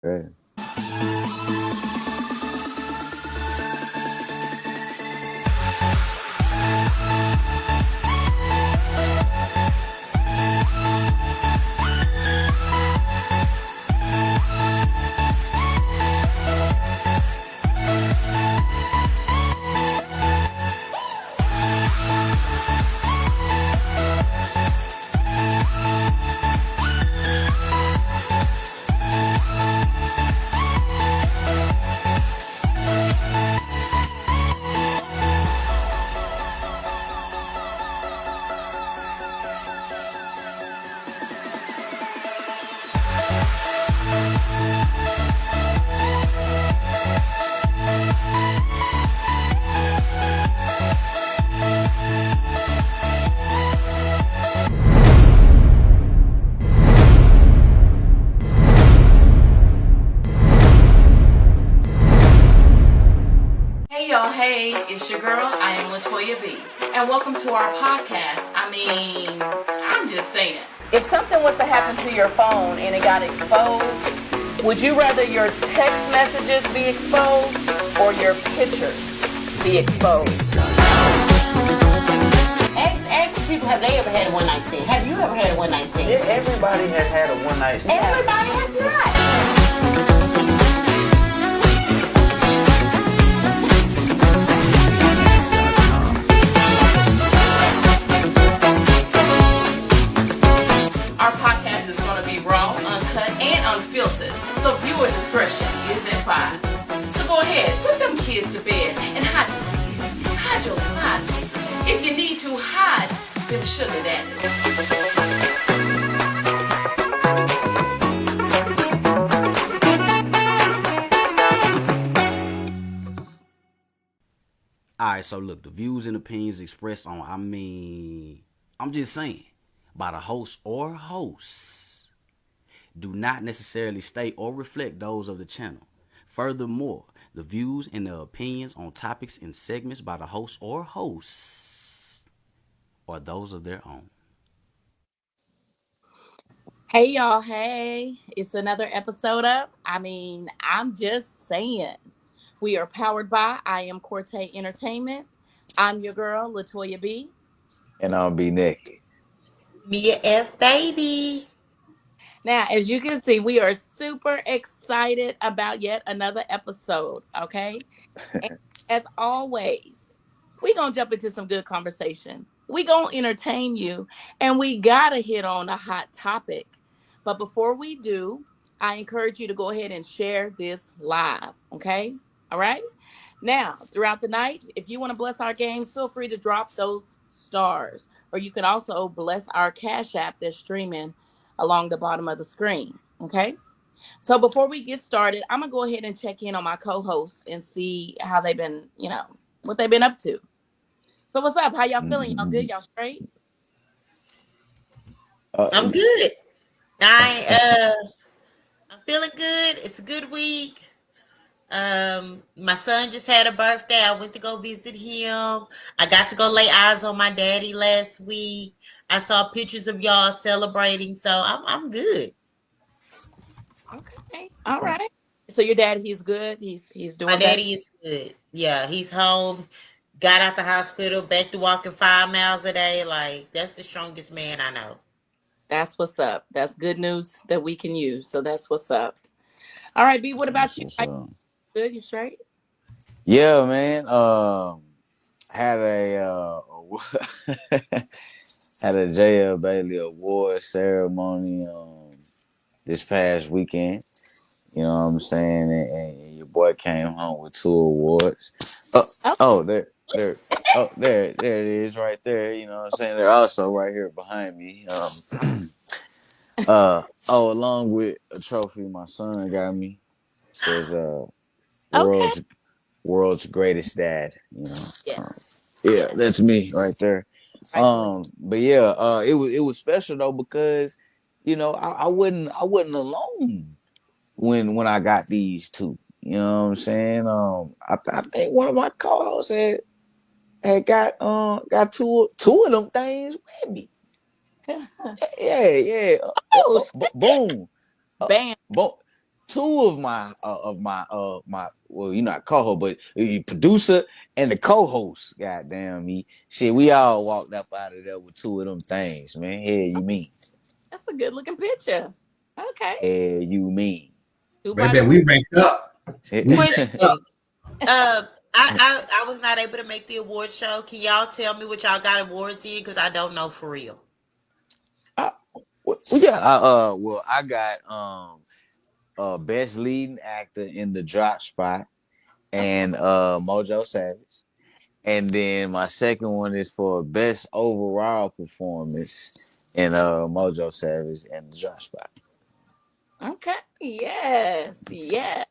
Right. Hey y'all, hey, it's your girl, I am Latoya B. And welcome to our podcast. I'm just saying. If something was to happen to your phone and it got exposed, would you rather your text messages be exposed or your pictures be exposed? Ask people, have they ever had a one night stand? Have you ever had a one night stand? Yeah, everybody has had a one night stand. Everybody has not. Our podcast is going to be raw, uncut, and unfiltered, so viewer discretion is advised. So go ahead, put them kids to bed and hide your side pieces. If you need to, hide them sugar daddies. All right, so look, the views and opinions expressed on, I'm just saying, by the host or hosts, do not necessarily state or reflect those of the channel. Furthermore, the views and the opinions on topics and segments by the host or hosts are those of their own. Hey y'all, hey, it's another episode of I'm just saying. We are powered by I Am Corte Entertainment. I'm your girl, Latoya B. And I'll be naked. Mia F. Baby. Now, as you can see, we are super excited about yet another episode, okay? And as always, we're going to jump into some good conversation. We're going to entertain you, and we got to hit on a hot topic. But before we do, I encourage you to go ahead and share this live, okay? All right? Now, throughout the night, if you want to bless our games, feel free to drop those stars. Or you can also bless our Cash App that's streaming along the bottom of the screen, okay? So before we get started, I'm gonna go ahead and check in on my co-hosts and see how they've been, what they've been up to. So what's up? How y'all feeling? Y'all good? Y'all straight? I'm Uh, good. I'm feeling good. It's a good week. My son just had a birthday. I went to go visit him. I got to go lay eyes on my daddy last week. I saw pictures of y'all celebrating, so I'm good. Okay. All right. So your dad, he's good. He's My doing better. daddy is good. Yeah, he's home. Got out the hospital, back to walking 5 miles a day. Like, that's the strongest man I know. That's what's up. That's good news that we can use. So that's what's up. All right, B. What about that's you? what's Are you up. good? You straight? Yeah, man. Had a had a J.L. Bailey Award ceremony this past weekend. You know what I'm saying? And your boy came home with 2 awards. Oh, Oh, oh, there it is, right there. You know what I'm saying? They're also right here behind me. Along with a trophy my son got me. Says okay. world's world's greatest dad. You know, Yes. yeah, Yes. that's me right there. Right there. But yeah, it was special though because I wasn't alone when I got these two. You know what I'm saying? I think one of my co-hosts had got two of them things with me. Yeah, yeah. Oh, Boom. Uh, bam. boom. two of my well, you're not co-host, but producer and the co-host. Goddamn me, shit, we all walked up out of there with two of them things, man. Hell, you mean? That's a good looking picture. Okay. Hell, you mean? Two by Baby, two. we ranked up. We ranked up. Question. I was not able to make the award show. Can y'all tell me what y'all got awards in? Because I don't know for real. I, yeah, well, I got best leading actor in the drop spot Okay. and Mojo Savage. And then my second one is for best overall performance in Mojo Savage and the drop spot. Okay. Yes. Yes.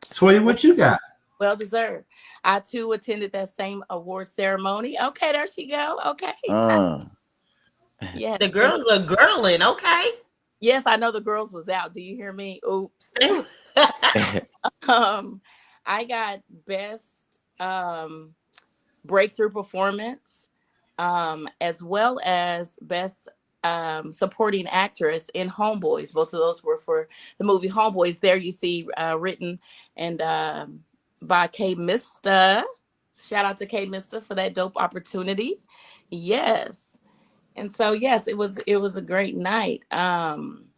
Toya, Well, what you got? well deserved. I too attended that same award ceremony. Okay, there she go. Okay. Uh Yes. The And girls are girling, okay? yes, I know the girls was out. Do you hear me? Oops. Um, I got best breakthrough performance, as well as best supporting actress in Homeboys. Both of those were for the movie Homeboys. There you see written and by K Mister. Shout out to K Mister for that dope opportunity. Yes. And so yes, it was a great night. Now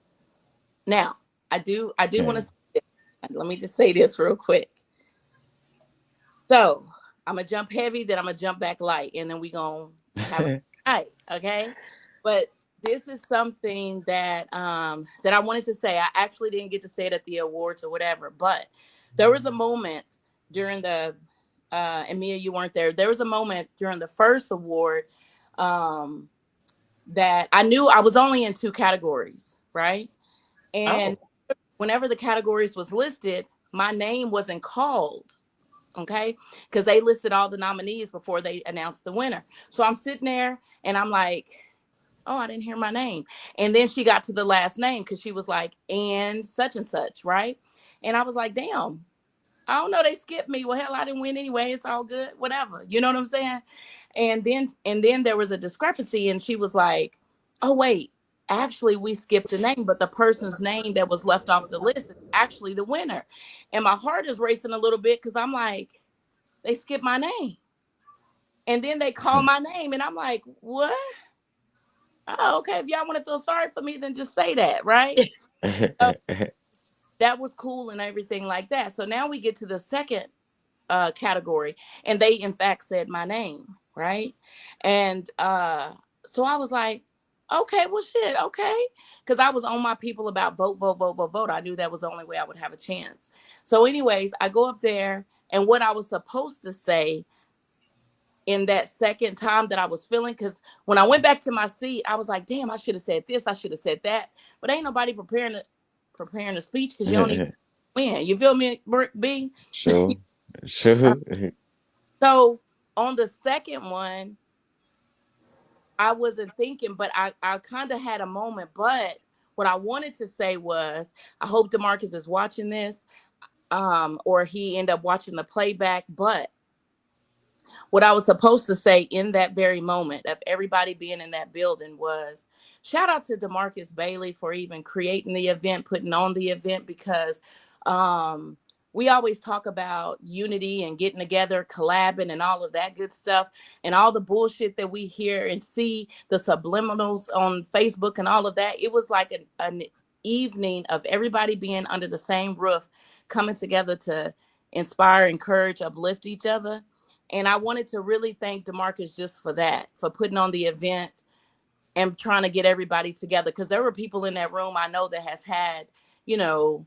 I do want to say this. Let me just say this real quick. So I'm gonna jump heavy, then I'm gonna jump back light, and then we gonna have a night, okay? But this is something that I wanted to say. I actually didn't get to say it at the awards or whatever, but there was a moment during the and Mia, you weren't there. There was a moment during the first award um, that I knew I was only in two categories, right? And oh. whenever the categories was listed, my name wasn't called, okay, because they listed all the nominees before they announced the winner. So I'm sitting there and I'm like, oh, I didn't hear my name. And then she got to the last name because she was like, and such, right? And I was like, damn, I don't know, they skipped me. Well, hell, I didn't win anyway, it's all good, whatever, you know what I'm saying? And then there was a discrepancy and she was like, oh wait, actually we skipped a name, but the person's name that was left off the list is actually the winner. And my heart is racing a little bit because I'm like, they skipped my name. And then they call my name and I'm like, what? Oh, okay, if y'all want to feel sorry for me, then just say that, right? So that was cool and everything like that. So now we get to the second category, and they in fact said my name, right? And so I was like, okay, well, shit, okay, because I was on my people about vote, vote, vote, vote, vote. I knew that was the only way I would have a chance. So, anyways, I go up there, and what I was supposed to say in that second time that I was feeling, because when I went back to my seat, I was like, damn, I should have said this, I should have said that, but ain't nobody preparing the speech because you don't even win. You feel me, B? Sure, sure. So on the second one, I wasn't thinking, but I kind of had a moment. But what I wanted to say was, I hope DeMarcus is watching this, or he end up watching the playback. But what I was supposed to say in that very moment of everybody being in that building was, shout out to DeMarcus Bailey for even creating the event, putting on the event, because um, we always talk about unity and getting together, collabing and all of that good stuff, and all the bullshit that we hear and see, the subliminals on Facebook and all of that. It was like an evening of everybody being under the same roof, coming together to inspire, encourage, uplift each other. And I wanted to really thank DeMarcus just for that, for putting on the event and trying to get everybody together. Because there were people in that room I know that has had, you know,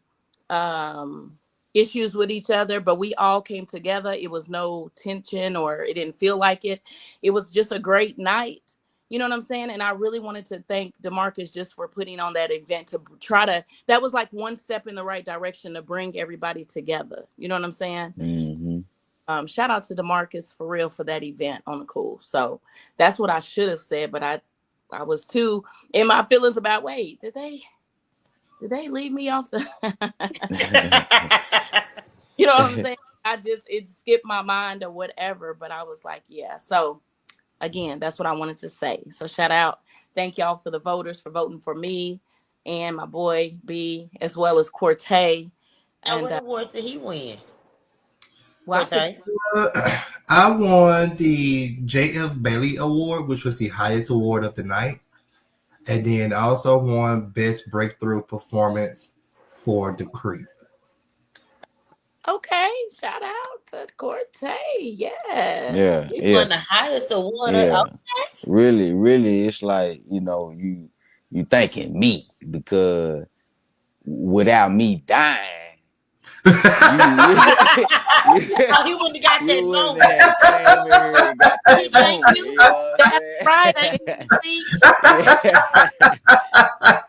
um, issues with each other, but we all came together. It was no tension or it didn't feel like it. It was just a great night. You know what I'm saying? And I really wanted to thank DeMarcus just for putting on that event to try to, that was like one step in the right direction to bring everybody together. You know what I'm saying? Mm-hmm. Shout out to DeMarcus for real for that event on the cool. So that's what I should have said, but I was too in my feelings about, wait, did they leave me off the you know what I'm saying? It skipped my mind or whatever, but I was like, yeah. So again, that's what I wanted to say. So shout out. Thank y'all for the voters for voting for me and my boy B, as well as Cortez. Now, And what awards did he win? well, I could. Cortez? I won the J.F. Bailey Award, which was the highest award of the night. And then I also won Best Breakthrough Performance for The Creep. Okay, shout out to Cortez. Yes. Yeah, He yeah, won the highest award. yeah. Okay. Really, really, it's like, you thanking me because without me dying, you Oh, he wouldn't have got that you wouldn't moment. have came in here and got Did he that thank moment. you? You know what That's right. Thank It- you in the speech? I'm saying?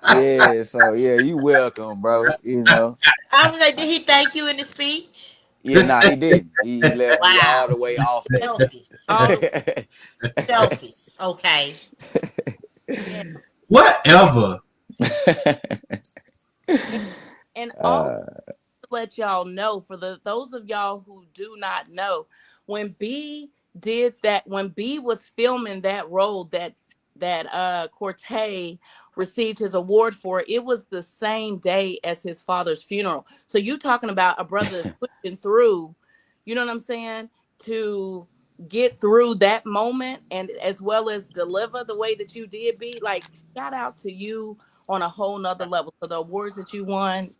Yeah, so yeah, you welcome, bro. I was like, did he thank you in the speech? Yeah, nah, he didn't. He left me all Wow. the way off that. Selfish. all the Selfish. Okay. yeah. Whatever. And, and all uh, to let y'all know, for those of y'all who do not know, when B did that, when B was filming that role that Cortez received his award for, it was the same day as his father's funeral. So you talking about a brother that's pushing through, you know what I'm saying, to get through that moment and as well as deliver the way that you did. Be like, shout out to you on a whole nother level. So the awards that you won,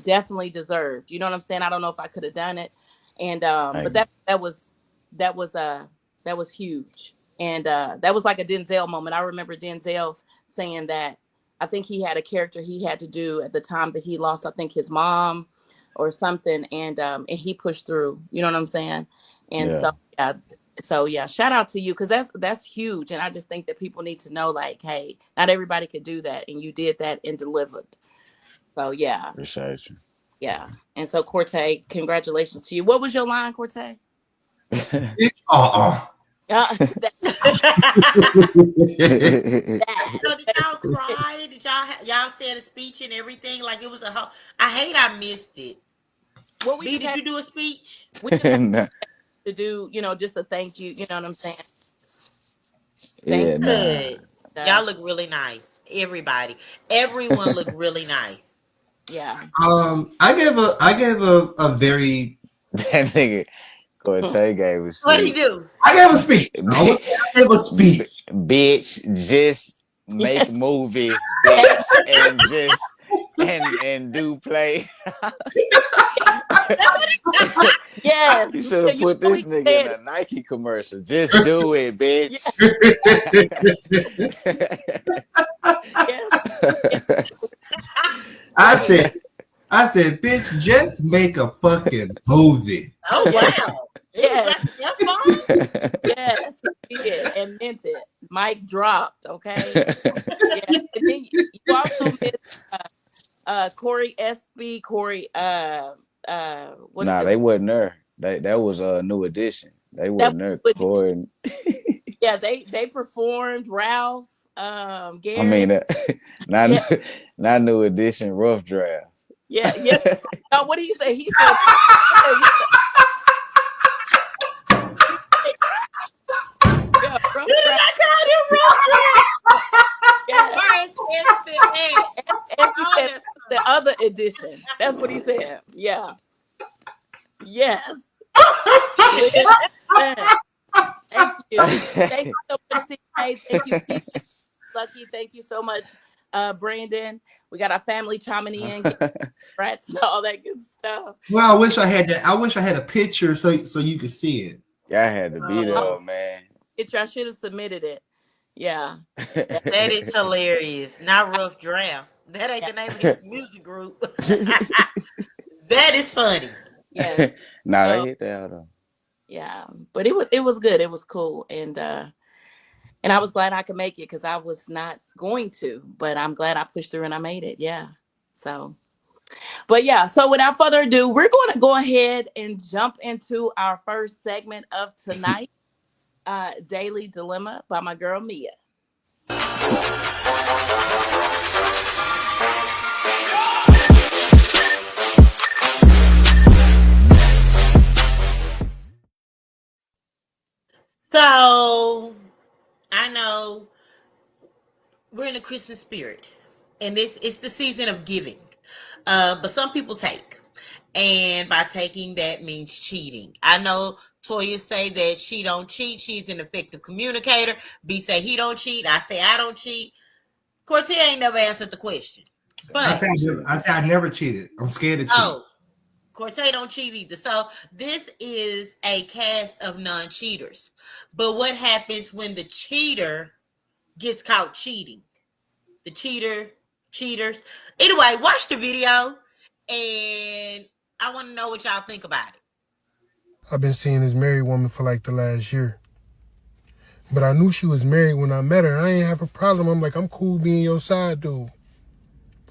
definitely deserved. You know what I'm saying? I don't know if I could have done it. And but hey, that was that was huge. And that was like a Denzel moment. I remember Denzel saying that I think he had a character he had to do at the time that he lost, I think, his mom or something, and he pushed through. You know what I'm saying? And yeah, so yeah, shout out to you because that's huge. And I just think that people need to know, like, hey, not everybody could do that, and you did that and delivered. So yeah, appreciate yeah. And so Corte, congratulations to you. What was your line, Corte? you. Bitch, That, that. So did y'all cry? Did y'all say a speech and everything? Like it was a whole. I hate I missed it. Well, we B, just did had you do a speech? we just had Nah, to do, just a thank you. You know what I'm saying? Thank yeah, nah. Good. you. Y'all look really nice. Everybody. Everyone looked really nice. Yeah. I gave a very That nigga Cortez gave a What do you speech. do? I gave a speech. I was I gave a speech. Bitch, just make Yes. movies, Thank bitch, and just and do play. Yes. You should Yeah, have you put know this he nigga in said a Nike commercial. Just do it, yeah, bitch. yes. Yes. I Like said I said, bitch, just make a fucking movie. Oh yes, wow. It was yes, like that far? yes, he did and meant it. Mic dropped, okay? Yeah. And then you also missed Corey SB, Corey what is Nah, it? they wasn't there. That was a new edition. They That wasn't there. was Corey. yeah, they performed Ralph, I mean, Gary. not Yeah, not new edition. Rough draft. yeah, yeah. What did he say? He said, he said, yeah, rough You did draft. not call him rough Yeah. draft. Where's SB at? As he Oh, said, that's the funny. other edition. That's what he said. Yeah. Yes. Listen. Thank you. Thank you so much, CNA. Thank you, Keith. Lucky. Thank you so much, Brandon. We got our family chiming in, getting rats and all that good stuff. Well, I wish I had that. I wish I had a picture so you could see it. Y'all had to be Oh, there, Oh, man. I should have submitted it. Yeah. Yeah. that is hilarious. Not rough draft. That ain't Yeah. the name of his music group. That is funny. Yes. Nah, they So hit that though. yeah. But it was good. It was cool. And I was glad I could make it because I was not going to, but I'm glad I pushed through and I made it. Yeah. So, but yeah. So without further ado, we're going to go ahead and jump into our first segment of tonight, Daily Dilemma by my girl Mia. So I know we're in the Christmas spirit, and this it's the season of giving. But some people take. and by taking that means cheating. I know Toya say that she don't cheat. She's an effective communicator. B say he don't cheat. I say I don't cheat. Cortez ain't never answered the question. I But say I never cheated. I'm scared to cheat. oh, Cortez don't cheat either. So this is a cast of non-cheaters. But what happens when the cheater gets caught cheating? The cheaters. Anyway, watch the video, and I want to know what y'all think about it. I've been seeing this married woman for like the last year. But I knew she was married when I met her. I ain't have a problem. I'm like, I'm cool being your side dude.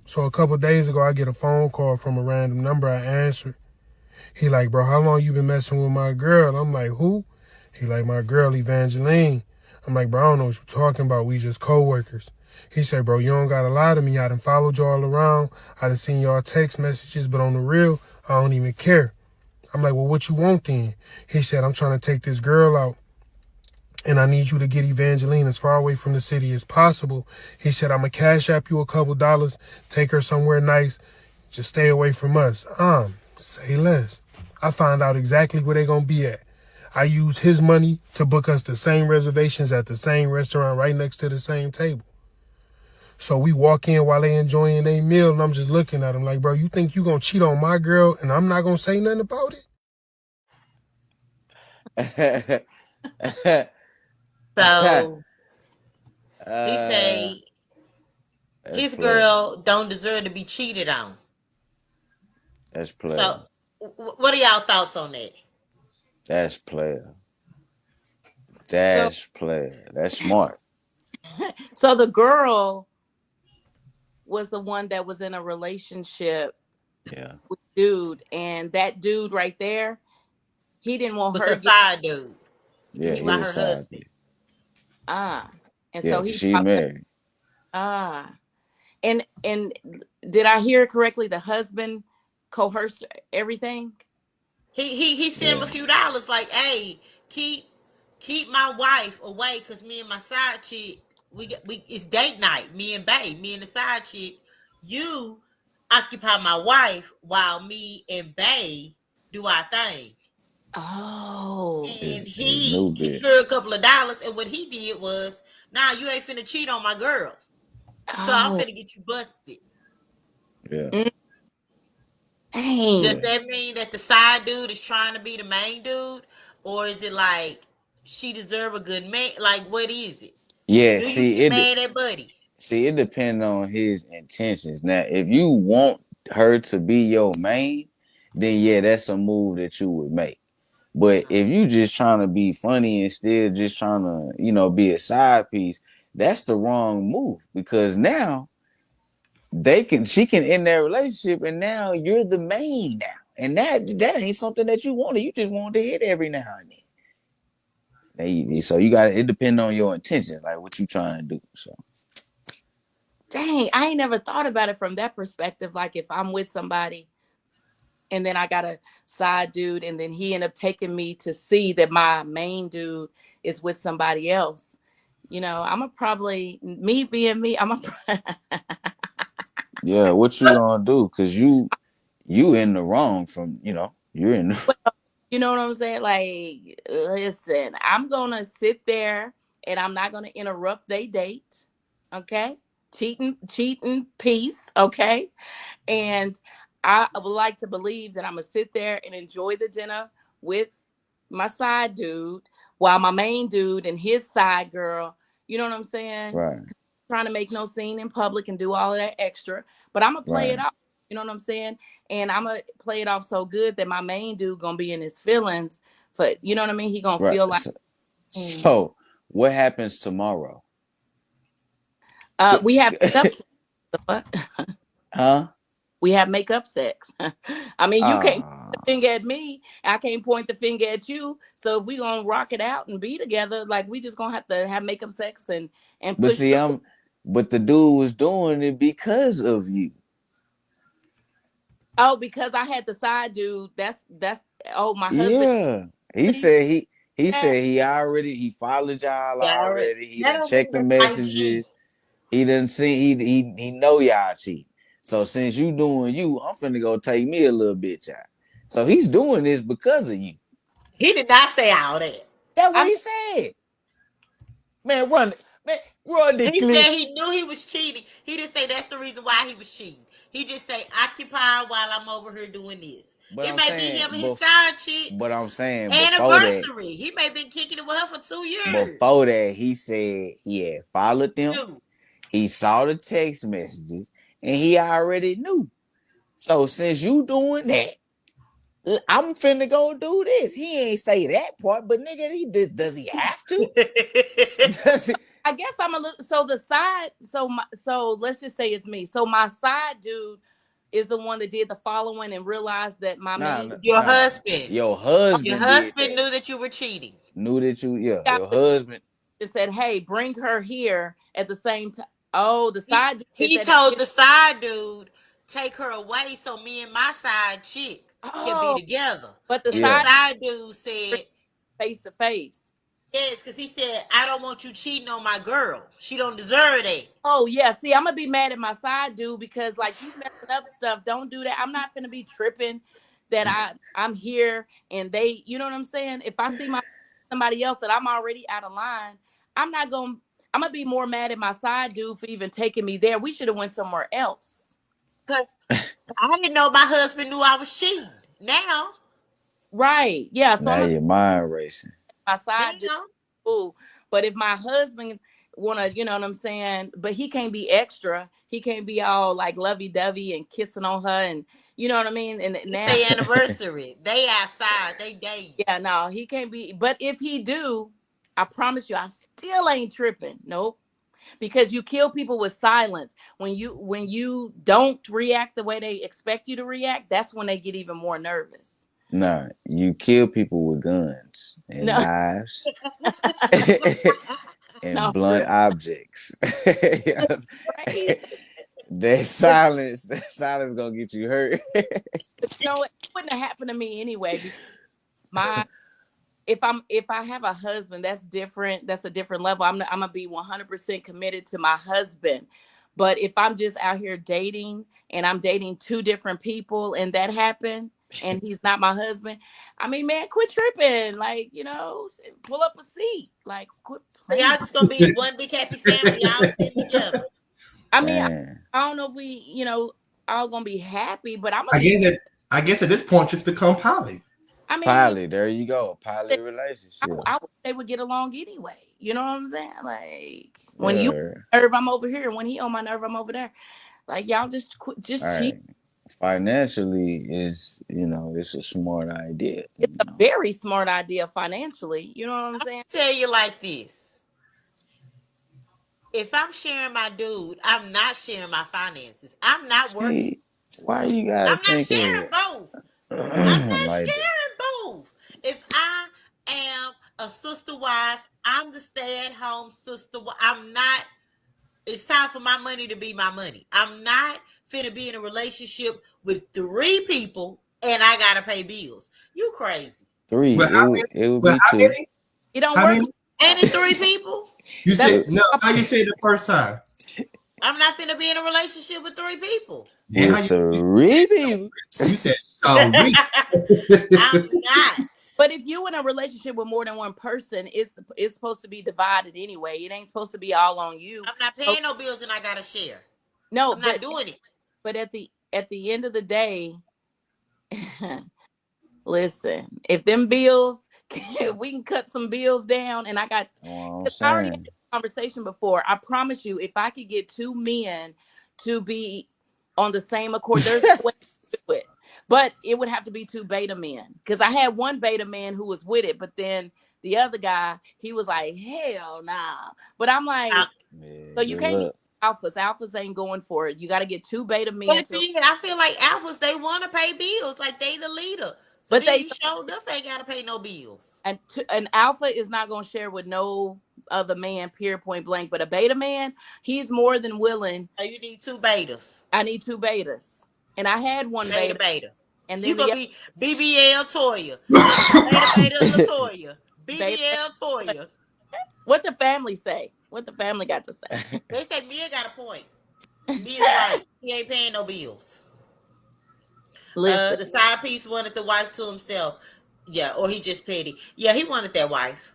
So a couple days ago, I get a phone call from a random number. I answered. He like, bro, how long you been messing with my girl? I'm like, who? He like, my girl, Evangeline. I'm like, bro, I don't know what you're talking about. We just co-workers. He said, bro, you don't gotta lie to me. I done followed y'all around. I done seen y'all text messages, but on the real, I don't even care. I'm like, well, what you want then? He said, I'm trying to take this girl out, and I need you to get Evangeline as far away from the city as possible. He said, I'm going to cash app you a couple dollars, take her somewhere nice, just stay away from us. Say less. I find out exactly where they going to be at. I use his money to book us the same reservations at the same restaurant right next to the same table. So we walk in while they enjoying their meal, and I'm just looking at him like, bro, you think you going to cheat on my girl and I'm not going to say nothing about uh, So he that's say his player. girl don't deserve to be cheated on. That's So player. what are y'all thoughts on that? That's player. So That's player. That's smart. so the girl was the one that was in a relationship Yeah. with dude, and that dude right there, he didn't want Was her her get side dude. Yeah, He he was was her side husband. B. ah, and Yeah, so cause he she probably married. ah, and did I hear correctly? The husband coerced everything. He sent him a Yeah. few dollars, like, hey, keep keep my wife away, cause me and my side chick, we it's date night. Me and Bae, me and the side chick, you occupy my wife while me and Bae do our thing. Oh, His And his he new he bitch. threw a couple of dollars, and what he did was, nah, you ain't finna cheat on my girl, so I'm oh, finna get you busted. Yeah. mm, dang. Does Yeah. that mean that the side dude is trying to be the main dude, or is it like she deserve a good man? Like, what is it? Yeah, Do you see get it mad at Buddy? see it depends on his intentions. Now, if you want her to be your main, then yeah, that's a move that you would make. But if you just trying to be funny and still just trying to, be a side piece, that's the wrong move because now she can end their relationship and now you're the main now. And that ain't something that you wanted. You just wanted to hit every now and then. So you got it depend on your intentions, like what you trying to do. So Dang, I ain't never thought about it from that perspective. Like if I'm with somebody and then I got a side dude and then he ended up taking me to see that my main dude is with somebody else. I'm a probably me being me, I'm a yeah, what you gonna do? Cause you in the wrong from you're in. well, you know what I'm saying? Like, listen, I'm gonna sit there and I'm not gonna interrupt they date. Okay? Cheating, peace, okay? And I would like to believe that I'm gonna sit there and enjoy the dinner with my side dude while my main dude and his side girl, you know what I'm saying? Right, Trying to make no scene in public and do all of that extra. But I'm gonna play it right, off. You know what I'm saying? And I'm gonna play it off so good that my main dude gonna be in his feelings. For you know what I mean? He gonna right. feel like, mm. So what happens tomorrow? We have makeup sex. What? Huh? We have makeup sex. I mean, you can't point Ah, the finger at me. I can't point the finger at you. So if we gonna rock it out and be together, like we just gonna have to have makeup sex and but push see, through. but the dude was doing it because of you. Oh, because I had the side dude. That's oh my husband. Yeah. He Please said he that. said he followed y'all Yeah, already. already. He That didn't don't check mean the that I cheat. messages. He didn't see he know y'all cheat. So since you doing you, I'm finna go take me a little bitch out. So he's doing this because of you. He did not say all that. That's what I he said. Man, run the He clip. said he knew he was cheating. He didn't say that's the reason why he was cheating. He just say occupy while I'm over here doing this. But It I'm may be saying, him and his side chick but I'm saying before that, anniversary. He may have been kicking it with her for 2 years. before that, he said he had followed them. Knew. He saw the text messages, and he already knew. So since you doing that, I'm finna go do this. He ain't say that part, but nigga, does he have to? Does he? I guess I'm a little. So the side. So let's just say it's me. So my side dude is the one that did the following and realized that my Nah, main Your nah. husband. Your Your husband did husband that. knew that you were cheating. Knew that you, yeah. guy Your husband. that said, "Hey, bring her here at the same time." Oh, the He side dude that he said, "Hey, told the side dude, take her away so me and my side chick can be oh," together. but the And the Yeah. side dude said, face to face. yes, because he said, I don't want you cheating on my girl. She don't deserve that. Oh yeah, see, I'm gonna be mad at my side dude because like you messing up stuff. Don't do that. I'm not gonna be tripping that I'm here and they, you know what I'm saying. If I see my somebody else that I'm already out of line, I'm not gonna. I'm gonna be more mad at my side dude for even taking me there. We should have went somewhere else. Because I didn't know my husband knew I was cheating. Now, Right? Yeah. So I'm Now gonna your mind racing. my side dude. now. Ooh. But if my husband wanna, you know what I'm saying, but he can't be extra. He can't be all like lovey dovey and kissing on her and you know what I mean. And It's now, their anniversary. They outside. They dating. yeah, no, he can't be. But if he do, I promise you, I still ain't tripping. Nope. Because you kill people with silence. When you don't react the way they expect you to react, that's when they get even more nervous. Nah, you kill people with guns and No, knives and no, blunt real objects. Yes. crazy. That silence gonna get you hurt. But you know what? It wouldn't have happened to me anyway because my if I have a husband, that's different. That's a different level. I'm gonna be 100% committed to my husband. But if I'm just out here dating and I'm dating two different people and that happened and he's not my husband, I mean, man, quit tripping. Like, pull up a seat. Like, quit So playing. y'all just gonna be one big happy family, all sitting together. I mean, Man, I don't know if we, all gonna be happy, but I'm gonna I be. guess at I guess at this point just become poly. I mean, pilot, there you go. Pilot I, relationship. I wish they would get along anyway. You know what I'm saying? Like when you Yeah. nerve, I'm over here. When he on my nerve, I'm over there. Like y'all just quit, All just cheat. right. Financially is, it's a smart idea, It's a very smart idea financially. You know what I'm saying? Tell you like this. If I'm sharing my dude, I'm not sharing my finances. I'm not working. See, why you gotta I'm not think of sharing both. I'm it not like that? sharing both. If I am a sister wife, I'm the stay at home sister. I'm not. It's time for my money to be my money. I'm not finna be in a relationship with three people and I gotta pay bills. You crazy? Three. But how many? It would But be how two. many? It don't How work. many? Ain't it three people? You That's said It, no. How you said the first time? I'm not finna be in a relationship with three people. Then how with three people. you said three? I'm not. But if you in a relationship with more than one person, it's supposed to be divided anyway. It ain't supposed to be all on you. I'm not So paying no bills and I gotta share. no, I'm not doing it. but at the end of the day, listen, if them bills, we can cut some bills down, and I got What I'm because I already had saying. this conversation before. I promise you, if I could get two men to be on the same accord, there's no way to do it. But it would have to be two beta men because I had one beta man who was with it, but then the other guy, he was like, hell nah. But I'm I, like, Yeah, so you good can't get luck. alphas. Alphas ain't going for it. You got to get two beta men but to, then I feel like alphas, they want to pay bills. Like they the leader. So but then they you show enough ain't gotta pay no bills. an alpha is not going to share with no other man, period, point blank. But a beta man, he's more than willing. So you need two betas. I need two betas, and I had one Beta beta, beta. and You then gonna the other be BBL Toya. Beta beta Latoya. beta. BBL Toya. What the family say? What the family got to say? They say Mia got a point. Mia's right. She ain't paying no bills. Listen, The side piece wanted the wife to himself. Yeah, or he just petty. Yeah, he wanted that wife.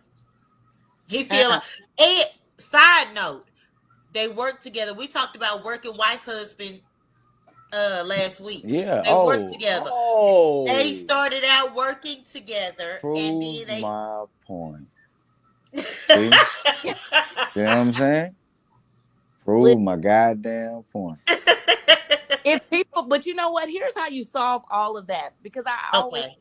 He feel uh, like. And side note, they work together. We talked about working wife husband last week. Yeah. They worked Oh, together. They oh. started out working together, and then Prove they. my point. See? See what I'm saying? li- Prove my goddamn point. if people, but you know what? Here's how you solve all of that because I always Okay.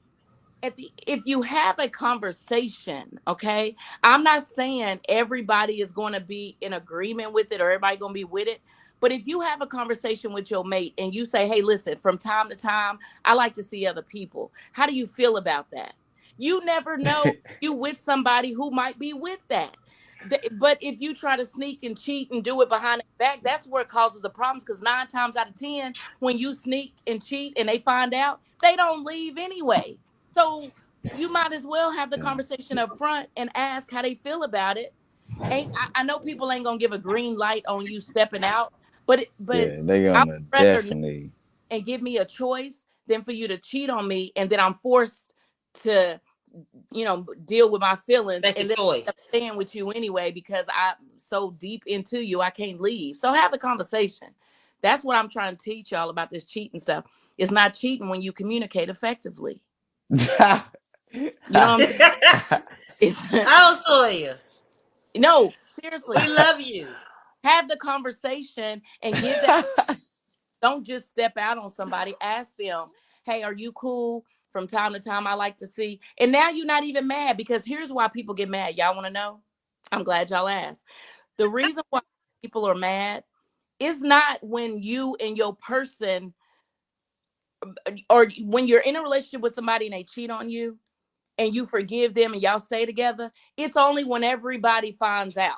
if you have a conversation, okay, I'm not saying everybody is going to be in agreement with it or everybody going to be with it, but if you have a conversation with your mate and you say, hey, listen, from time to time I like to see other people, how do you feel about that? You never know, you with somebody who might be with that. But if you try to sneak and cheat and do it behind their back, that's where it causes the problems, because 9 times out of 10 when you sneak and cheat and they find out, they don't leave anyway. So you might as well have the Yeah. conversation up front and ask how they feel about it. I know people ain't gonna give a green light on you stepping out, but Yeah, they I would gonna rather know definitely. and give me a choice than for you to cheat on me and then I'm forced to, deal with my feelings Make a and then I'm choice. staying with you anyway because I'm so deep into you I can't leave. So have the conversation. That's what I'm trying to teach y'all about this cheating stuff. It's not cheating when you communicate effectively. You know what I'm saying? It's Oh, Toya, no, we seriously, love you. have the conversation and give that. Don't just step out on somebody. Ask them, hey, are you cool? From time to time, I like to see. And now you're not even mad, because here's why people get mad. Y'all want to know? I'm glad y'all asked. The reason why people are mad is not when you and your person, or when you're in a relationship with somebody and they cheat on you and you forgive them and y'all stay together. It's only when everybody finds out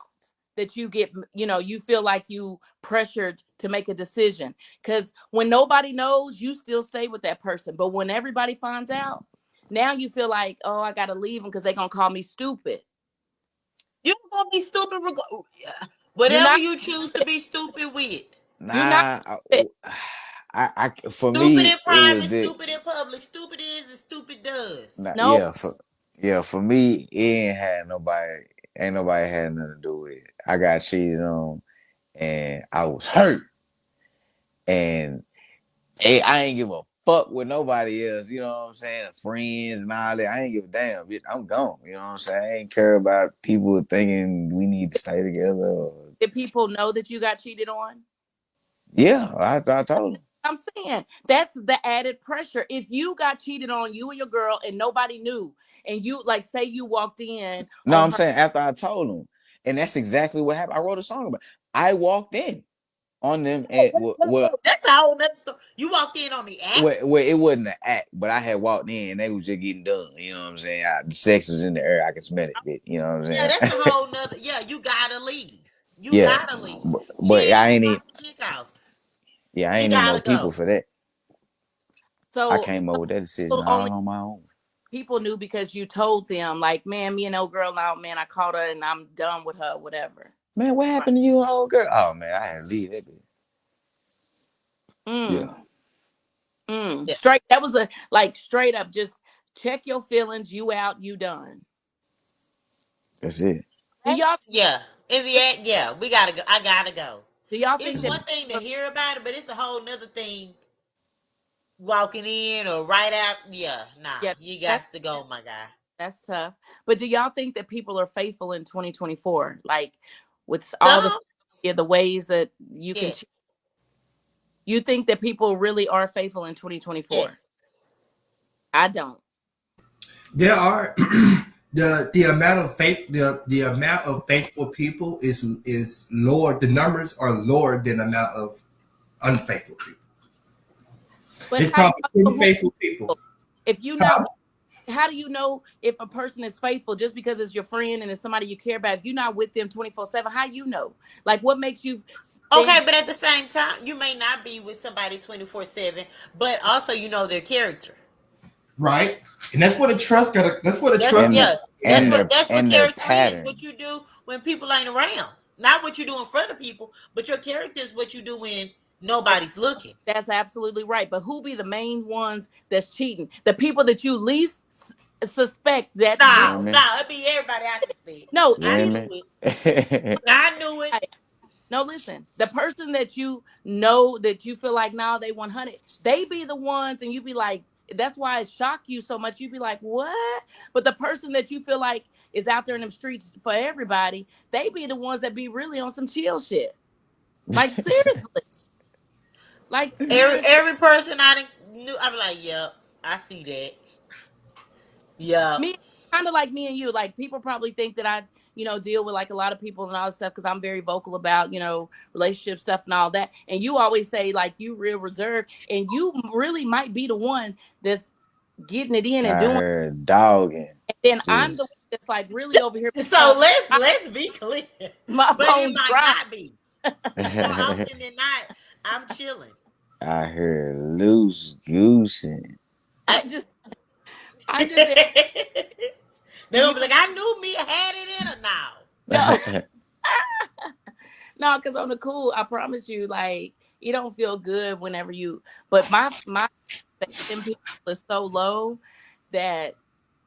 that you get, you feel like you pressured to make a decision. Because when nobody knows, you still stay with that person. But when everybody finds out, now you feel like, oh, I got to leave them because they're going to call me stupid. You're gonna be stupid. You're Whatever not you choose to stupid. be stupid with. You're not Nah, stupid. for Stupid me, in it was private, the stupid in public. Stupid is and stupid does. nah, No, yeah, for me, it ain't nobody had nothing to do with it. I got cheated on, and I was hurt, and hey, I ain't give a fuck with nobody else. You know what I'm saying? Friends and all that. I ain't give a damn. Bitch, I'm gone. You know what I'm saying? I ain't care about people thinking we need to stay together. did people know that you got cheated on? Yeah, I told him. I'm saying that's the added pressure. If you got cheated on, you and your girl, and nobody knew, and you, like, say you walked in No, on I'm her. saying after I told him, and that's exactly what happened. I wrote a song about it. I walked in on them, and That's a whole nother story. You walked in on the act. it wasn't an act, but I had walked in, and they was just getting done. You know what I'm saying? The sex was in the air. I could smell it, bitch. You know what I'm Yeah, saying? that's a whole nother. Yeah, you gotta leave. You Yeah, gotta leave. but Cheating I is ain't not need. the kick off. Yeah, I You ain't need no gotta people go. for that. I So came up with that decision people only all on my own. people knew because you told them, like, man, me and old girl now, man, I caught her and I'm done with her, whatever. Man, what Right. happened to you, old girl? Oh man, I had to leave that bitch. Mm, Yeah, Yeah. straight. That was a, like, straight up. Just check your feelings. You out. You done. that's it. Do y'all Yeah. In the act, yeah, we gotta go. I gotta go. do y'all It's think that one people thing to are, hear about it, but it's a whole nother thing walking in or right out. Yeah, nah. yeah, You that's got to go, my guy. that's tough. But do y'all think that people are faithful in 2024? Like, with all the, Some, yeah, the ways that you can cheat, yes. you think that people really are faithful in 2024? Yes. I don't. There are the amount of the amount of faithful people is lower. The numbers are lower than the amount of unfaithful people. But It's how probably y'all know 10 who faithful people. if you know, Huh? how do you know if a person is faithful just because it's your friend and it's somebody you care about? If you're not with them 24/7, how you know? Like, what makes you Okay, think? but at the same time, you may not be with somebody 24/7, but also you know their character. Right? And that's what a trust gotta that's what a That's trust And gotta yeah. come in. That's what and their character is. pattern. What you do when people ain't around. Not what you do in front of people, but your character is what you do when nobody's looking. That's absolutely right. But who be the main ones that's cheating? The people that you least suspect that really. No, Women, no, it be everybody I suspect. No, I see, knew women. it. I knew it. no, listen. The person that you know that you feel like now they 100, they be the ones, and you be like, that's why it shock you so much. You be like, what? But the person that you feel like is out there in them streets for everybody, they be the ones that be really on some chill shit. Like seriously, like seriously. Every person I knew, I'm like, yep, I see that. Yep. Me, kind of like me and you. Like people probably think that I, deal with like a lot of people and all this stuff because I'm very vocal about, relationship stuff and all that. And you always say like you real reserved, and you really might be the one that's getting it in and I doing. heard dogging. And then I'm the one Just that's like really over here. So let's be clear, My but it phone might dry. not be. More often than not, I'm chilling. I heard loose goosing. I, I'm just, I'm just, they're you gonna be like, I knew me had it in her now. know, no, because on the cool, I promise you, like you don't feel good whenever you. But my faith in people is so low that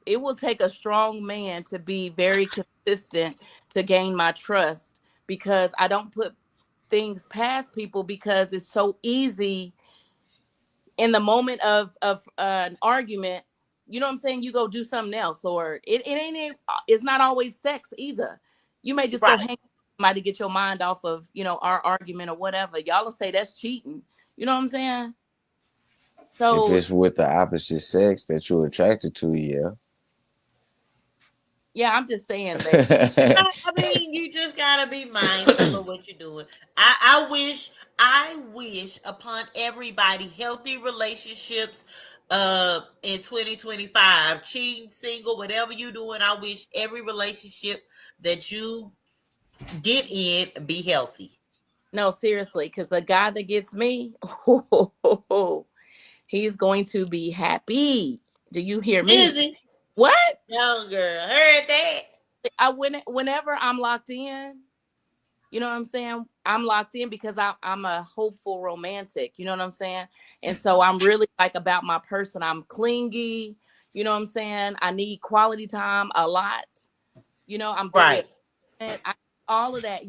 it will take a strong man to be very consistent to gain my trust, because I don't put things past people because it's so easy in the moment of an argument. You know what I'm saying? You go do something else, or it's not always sex either. You may just go Right. hang with somebody to get your mind off of our argument or whatever. Y'all will say that's cheating. You know what I'm saying? If So it's with the opposite sex that you're attracted to, yeah. yeah, I'm just saying, lady. I mean, you just gotta be mindful of what you're doing. I wish upon everybody healthy relationships in 2025, cheating, single, whatever you're doing. I wish every relationship that you get in be healthy. No, seriously, because the guy that gets me, he's going to be happy. Do you hear me? Is it? What? Young girl, heard that? Whenever I'm locked in, you know what I'm saying? I'm locked in because I'm a hopeful romantic. You know what I'm saying? And so I'm really like about my person. I'm clingy. You know what I'm saying? I need quality time a lot. I'm very Right. affectionate. All of that.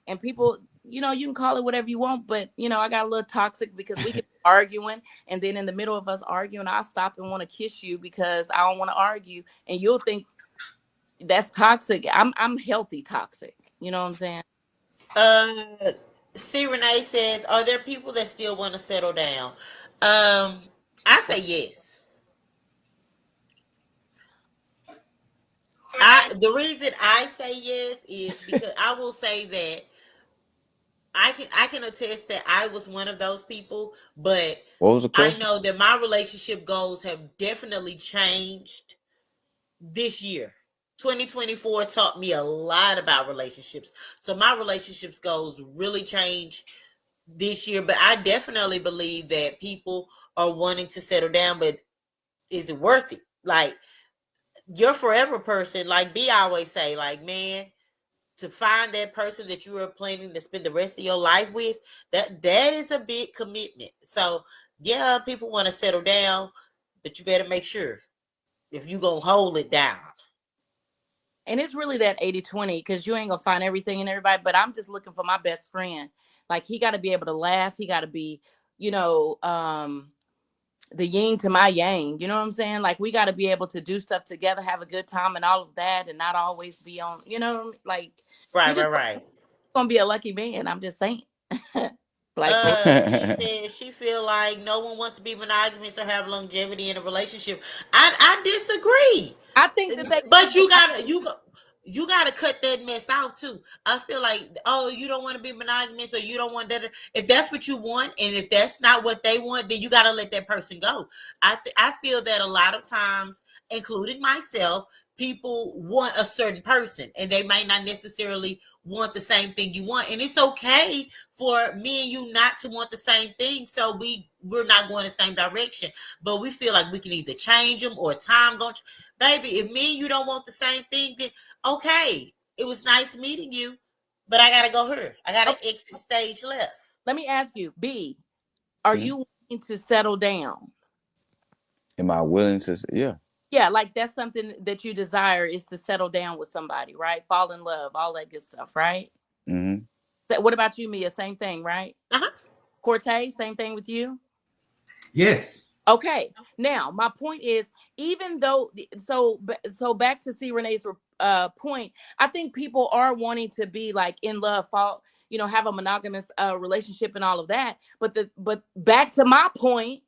And people, you can call it whatever you want, but I got a little toxic because we get arguing, and then in the middle of us arguing, I stop and want to kiss you because I don't want to argue, and you'll think that's toxic. I'm healthy toxic. You know what I'm saying? Uh, C. Renee says, "Are there people that still want to settle down?" Um, I say yes. The reason I say yes is because I will say that I can attest that I was one of those people, but What was the I question? know that my relationship goals have definitely changed this year. 2024 taught me a lot about relationships. So my relationships goals really changed this year, but I definitely believe that people are wanting to settle down, but is it worth it? Like your forever person, like B always say, like, man, to find that person that you are planning to spend the rest of your life with, that is a big commitment. So yeah, people want to settle down, but you better make sure if you gonna hold it down. And it's really that 80/20, because you ain't gonna find everything in everybody, but I'm just looking for my best friend. Like he got to be able to laugh. He got to be, you know, um, the yin to my yang. You know what I'm saying? Like we got to be able to do stuff together, have a good time, and all of that, and not always be on. Like you Right, right, just right. gonna be a lucky man. I'm just saying. Like for T says she feel like no one wants to be monogamous or have longevity in a relationship. I disagree. I think that they But should, but you gotta cut that mess out too. I feel like, oh, you don't want to be monogamous, or you don't want that. If that's what you want, and if that's not what they want, then you gotta let that person go. I feel that a lot of times, including myself, people want a certain person, and they might not necessarily want the same thing you want, and it's okay for me and you not to want the same thing. So we're not going the same direction, but we feel like we can either change them or time going. Baby, if me and you don't want the same thing, then okay, it was nice meeting you, but I gotta go here. I gotta exit stage left. let me ask you, B, are Mhm. you wanting to settle down? Am I willing to? Yeah. Yeah, like that's something that you desire is to settle down with somebody, right? Fall in love, all that good stuff, right? Hmm. What about you, Mia? Same thing, right? Uh-huh. Cortez, same thing with you? Yes. Okay. Now, my point is, even though, so back to C Renee's point, I think people are wanting to be like in love, fall, have a monogamous relationship and all of that. But back to my point,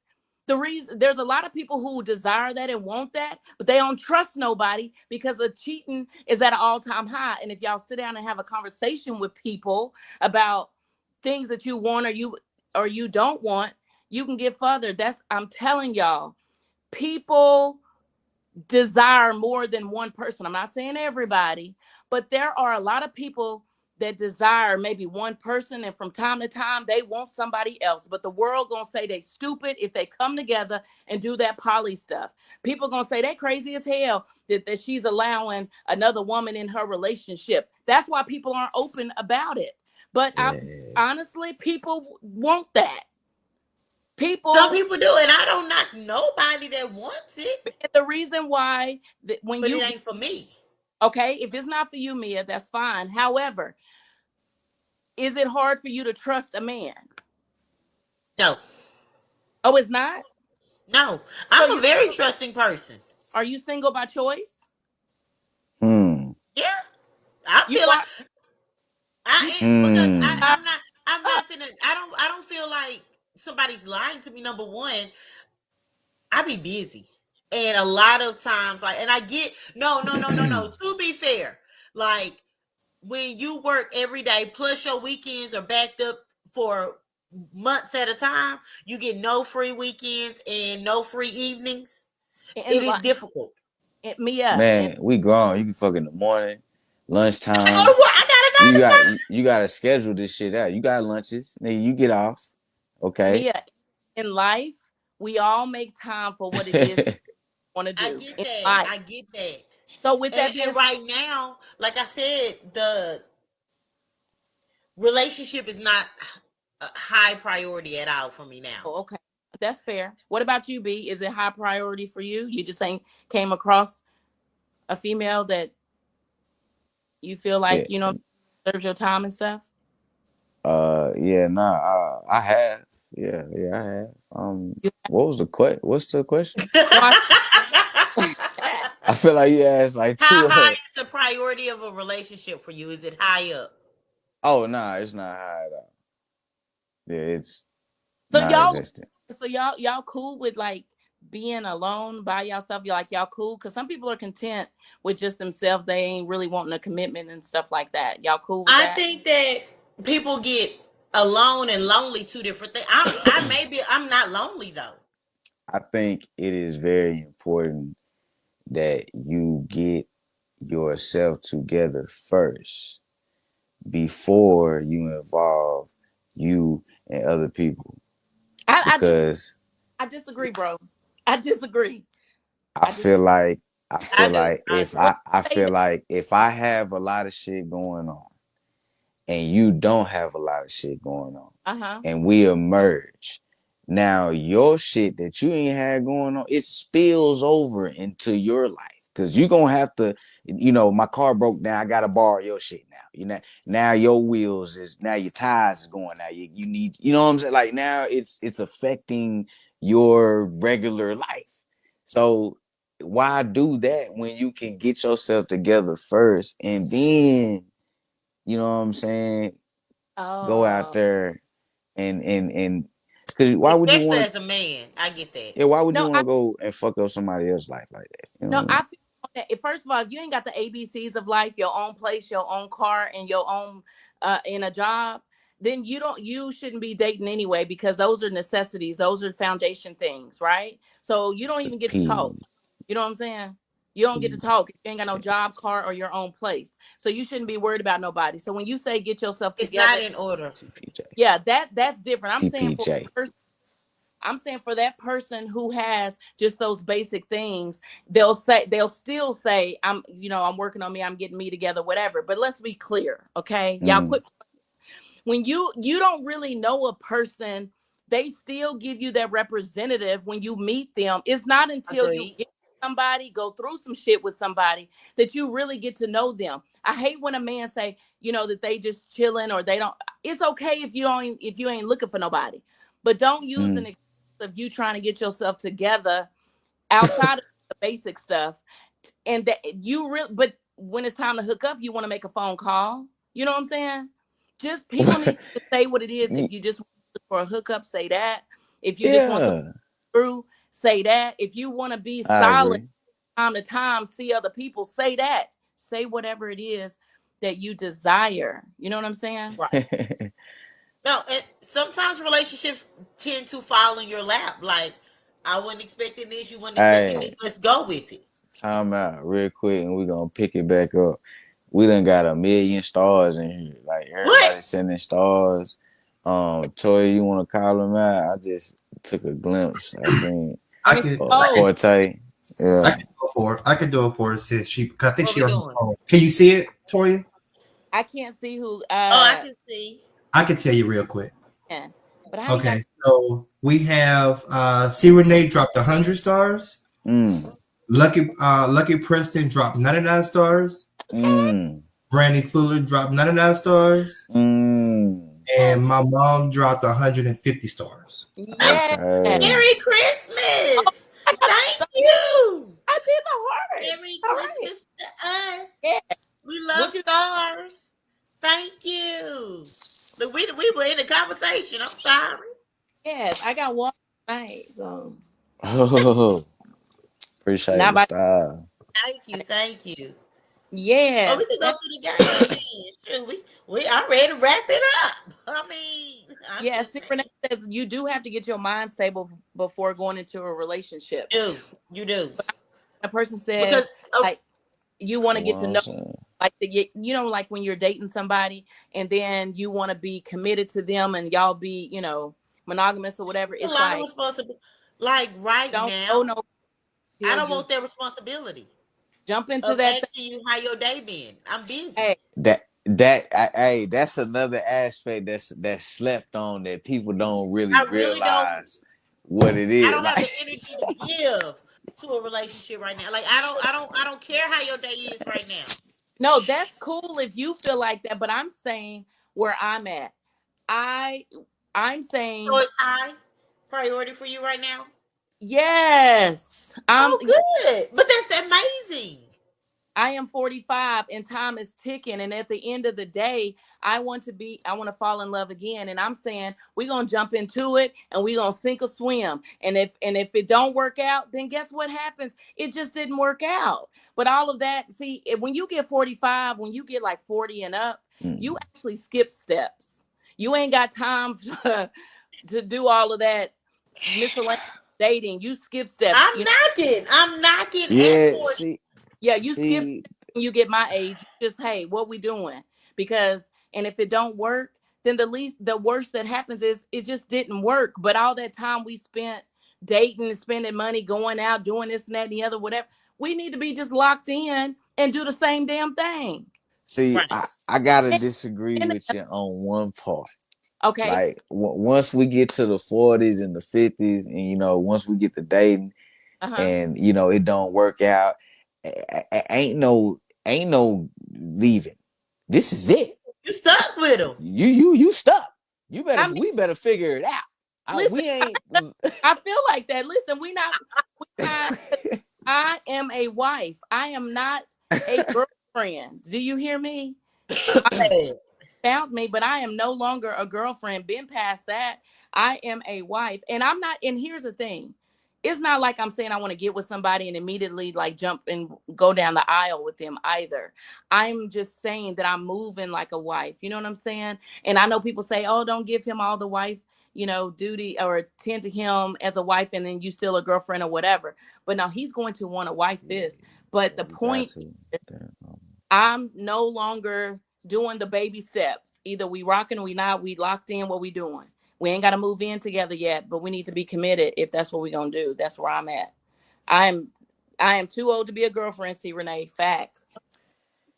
the reason there's a lot of people who desire that and want that, but they don't trust nobody because the cheating is at an all-time high. And if y'all sit down and have a conversation with people about things that you want or you don't want, you can get further. I'm telling y'all, people desire more than one person. I'm not saying everybody, but there are a lot of people that desire maybe one person, and from time to time they want somebody else. But the world gonna say they stupid if they come together and do that poly stuff. People gonna say they crazy as hell that she's allowing another woman in her relationship. That's why people aren't open about it. But I Yeah. honestly, people want that. Some People, people do, and I don't knock nobody that wants it, and the reason why when but it you get, ain't for me. okay, if it's not for you, Mia, that's fine. However, is it hard for you to trust a man? No, Oh, it's not. no. So I'm a you're very trusting person. are you single by choice? Hmm. Yeah, I You feel like are. You because Hmm. are I'm up. not finna. I don't feel like somebody's lying to me. Number one, I be busy, and a lot of times, like, and I get no. To be fair, like when you work every day, plus your weekends are backed up for months at a time, you get no free weekends and no free evenings. It And is difficult. Mia, and Man, we grown. You can fuck in the morning, I go lunchtime. to work. I got a You nine to got five. you got to schedule this shit out. You got lunches. Then you get off. Okay. Mia, in life, we all make time for what it is we want to I do get in that. life. I get that. So with And, that being and said, right now, like I said, the relationship is not a high priority at all for me now. oh, okay, that's fair. What about you, B? Is it high priority for you? You just ain't came across a female that you feel Yeah. like serves your time and stuff? Yeah. Nah. I have. Yeah. Yeah. I have. You What was the What's the question? no, I I feel like you asked like How two. high is the priority of a relationship for you? Is it high up? Oh, nah. It's not high at all. Yeah. It's so y'all non-existent. y'all cool with like being alone by yourself? You like y'all cool? Because some people are content with just themselves. They ain't really wanting a commitment and stuff like that. Y'all cool with I that? think that people get alone and lonely two different things. I'm not lonely though. I think it is very important that you get yourself together first before you involve you and other people. I disagree. Because I disagree, bro. I disagree. I I feel disagree. like I do. I if do. I Say feel that. like if I have a lot of shit going on and you don't have a lot of shit going on Uh huh. and we emerge. Now your shit that you ain't had going on, it spills over into your life. Cause you're gonna have to, my car broke down. I gotta borrow your shit now. Now your wheels is now your tires is going now. You need, you know what I'm saying? Like now it's affecting your regular life. So why do that when you can get yourself together first and then, you know what I'm saying, go out Oh there and because why would you Especially want as a man. I get that. yeah, why would you no, want to go and fuck up somebody else's life like that? You know no, what I I mean? feel that first of all, if you ain't got the ABCs of life, your own place, your own car, and your own in a job, then you shouldn't be dating anyway because those are necessities, those are foundation things, right? So you don't even get to talk. P You know what I'm saying? You don't get to P talk if you ain't got no J job, car, or your own place. So you shouldn't be worried about nobody. So when you say get yourself It's not together, in order. T P J yeah, that's different. T P J. I'm saying for that person who has just those basic things, they'll still say, I'm working on me, I'm getting me together, whatever. But let's be clear, okay? Y'all Mm-hmm. quit. when you don't really know a person, they still give you that representative when you meet them. It's not until you Agreed. get somebody, go through some shit with somebody, that you really get to know them. I hate when a man say, that they just chilling or they don't. It's okay if you ain't looking for nobody, but don't use an Mm. excuse of you trying to get yourself together outside of the basic stuff, and that you really. But when it's time to hook up, you want to make a phone call. You know what I'm saying? Just people need to say what it is. If you just look for a hookup, say that. If you just want some Yeah, through, say that. If you want to be I solid agree. time to time, see other people, say that. Say whatever it is that you desire. You know what I'm saying? Right. No, and sometimes relationships tend to fall in your lap. Like, I wasn't expecting this, you wasn't expecting Hey, this. Let's go with it. time out real quick, and we're gonna pick it back up. We done got a million stars in here. Like What? everybody sending stars. Toy, you want to call them out? I just took a glimpse. I seen I Miss could, I could, Oh, Forte. I Yeah. could do it for her. I could do it for her since I think What she we on her doing? phone. Can you see it, Toya? I can't see who Oh, I can see. I can tell you real quick. can, but I ain't got. Okay, so we have C Renee dropped 100 stars. Mm. Lucky Preston dropped 99 stars. Okay. Mm. Brandy Fuller dropped 99 stars. Mm. And my mom dropped 150 stars. Yeah. Okay. Merry Oh, Christmas. I got Thank the, you. I did the hearts. Merry All right. Christmas to us. Yeah. We love What you stars. Thank you. Look, we were in a conversation. I'm sorry. Yes, I got one tonight. So Oh, appreciate not the by style. Thank you. Thank you. Oh, we yes. can go to the game then. Shoot, we I'm ready to wrap it up. I mean, I'm Yeah, just see, Renee saying. says you do have to get your mind stable before going into a relationship. You do. You do. A person Because says, like, you want to For get what to I'm know, saying. like, like when you're dating somebody and then you want to be committed to them and y'all be, monogamous or whatever. it's a It's lot of like, responsibility. Like right don't go now, no I till don't you want that responsibility jump into of that thing. asking you how your day been. I'm busy. Hey, Hey, that's another aspect that's slept on that people don't really I really don't. realize what it I is. don't have Like, the energy to give to a relationship right now. Like I don't care how your day is right now. no, that's cool if you feel like that, but I'm saying where I'm at. I I'm So saying it's high priority for you right now. yes. Oh, good. But that's amazing. I am 45 and time is ticking. And at the end of the day, I want to fall in love again. And I'm saying we're gonna jump into it and we're gonna sink or swim. And if it don't work out, then guess what happens? It just didn't work out. But all of that, see, when you get 45, when you get like 40 and up, you mm. actually skip steps. You ain't got time to do all of that miscellaneous dating. You skip steps, I'm knocking. I'm knocking at Yeah, 40. yeah, you skip see, steps when you get my age. You just, hey, what we doing? Because and if it don't work, then the worst that happens is it just didn't work. But all that time we spent dating, spending money, going out, doing this and that and the other, whatever, we need to be just locked in and do the same damn thing. see, Right. I gotta And, disagree and with you on one part. okay, Like, once we get to the 40s and the 50s, and once we get to dating, uh-huh. and it don't work out, ain't no leaving. This is it. You stuck with him. You stuck. I mean, We better figure it out. listen, We ain't. I feel like that. Listen, we not I am a wife. I am not a girlfriend. Do you hear me? Hey, Found me, but I am no longer a girlfriend. Been past that. I am a wife. And I'm not, and here's the thing. It's not like I'm saying I want to get with somebody and immediately like jump and go down the aisle with them either. I'm just saying that I'm moving like a wife. You know what I'm saying? And I know people say, oh, don't give him all the wife, duty or tend to him as a wife and then you still a girlfriend or whatever. But now he's going to want to wife Yeah, this. But the you got point, to. Damn. I'm no longer doing the baby steps. Either we rocking or we not. We locked in what we doing. We ain't got to move in together yet, but we need to be committed if that's what we're gonna do. That's where I'm at. I'm I am too old to be a girlfriend, see Renee. Facts.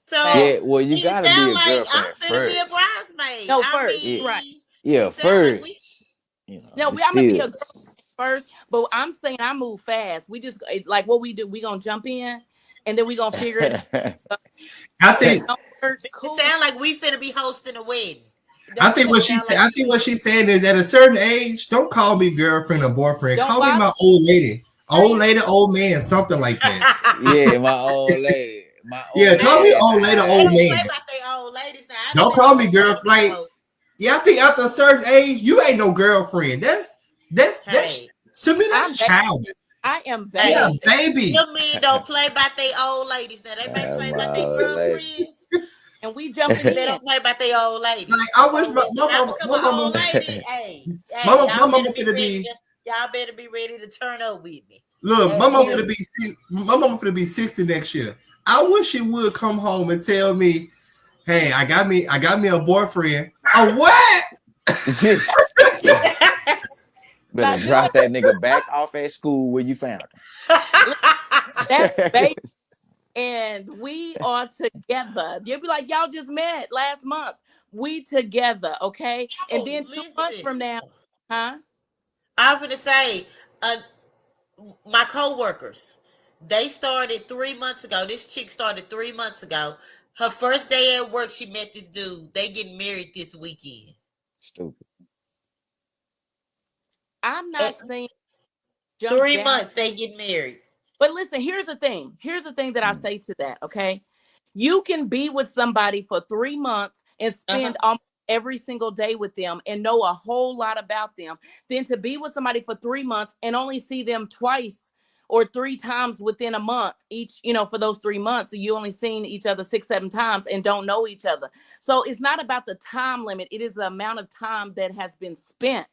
Fact. So Yeah, well, you it gotta be sound a like girlfriend I'm at finna be a first. bridesmaid. No, I first. It, Right. mean, yeah, it sounds like we. first. You know, No, but I'm gonna be still. a girl first, but I'm saying I move fast. We just like what we do. We gonna jump in, and then we gonna figure it out. I If it think don't work, It cool. sound like we finna be hosting a wedding. I That's what think it what she sound said. like I to think what me. she's saying is at a certain age, don't call me girlfriend or boyfriend. Don't Call me bother my old me. lady, old man, something like that. Yeah, my old lady, my Yeah, old call me Hey, man. old lady, they old don't man. play about their old ladies now. I done Don't been an call me old girl. lady Like, before. yeah, I think after a certain age, you ain't no girlfriend. That's Hey, to me I'm that's baby. childish. I am Yeah, hey, baby. baby. them men don't play about their old ladies now. They may play My about their old lady. girlfriends, And we jumping but they in. don't play about their old Like ladies. I wish So when I become my an old mama, lady, my y'all mama better be finna ready be to y'all better be ready to turn up with me. look. At And once. My mama finna be 60 next year. I wish she would come home and tell me, hey, I got me a boyfriend. A what? now Better you drop that nigga back off at school where you found look, that's him. baby, and we are together. You'll be like, y'all just met last month. We together, okay? And Oh, then 2 months listen. from now, huh? I'm gonna say, uh, my coworkers, they started 3 months ago. This chick started 3 months ago. Her first day at work, she met this dude. They getting married this weekend. Stupid. I'm not At saying jump three down. months, they get married. But listen, here's the thing. Here's the thing that I Mm. say to that, okay? You can be with somebody for 3 months and Uh huh. spend almost every single day with them and know a whole lot about them, than to be with somebody for 3 months and only see them twice or three times within a month each, for those 3 months. So you only seen each other 6, 7 times and don't know each other. So it's not about the time limit, it is the amount of time that has been spent.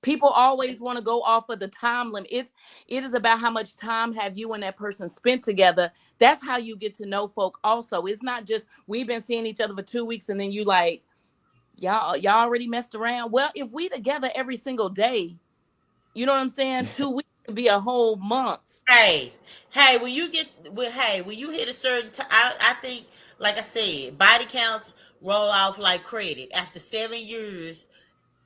People always want to go off of the time limit. It is about how much time have you and that person spent together. That's how you get to know folk also. It's not just we've been seeing each other for 2 weeks and then you like, y'all already messed around. Well, if we together every single day, you know what I'm saying? 2 weeks could be a whole month. Hey, hey, when you hit a certain time, I think, like I said, body counts roll off like credit. After 7 years,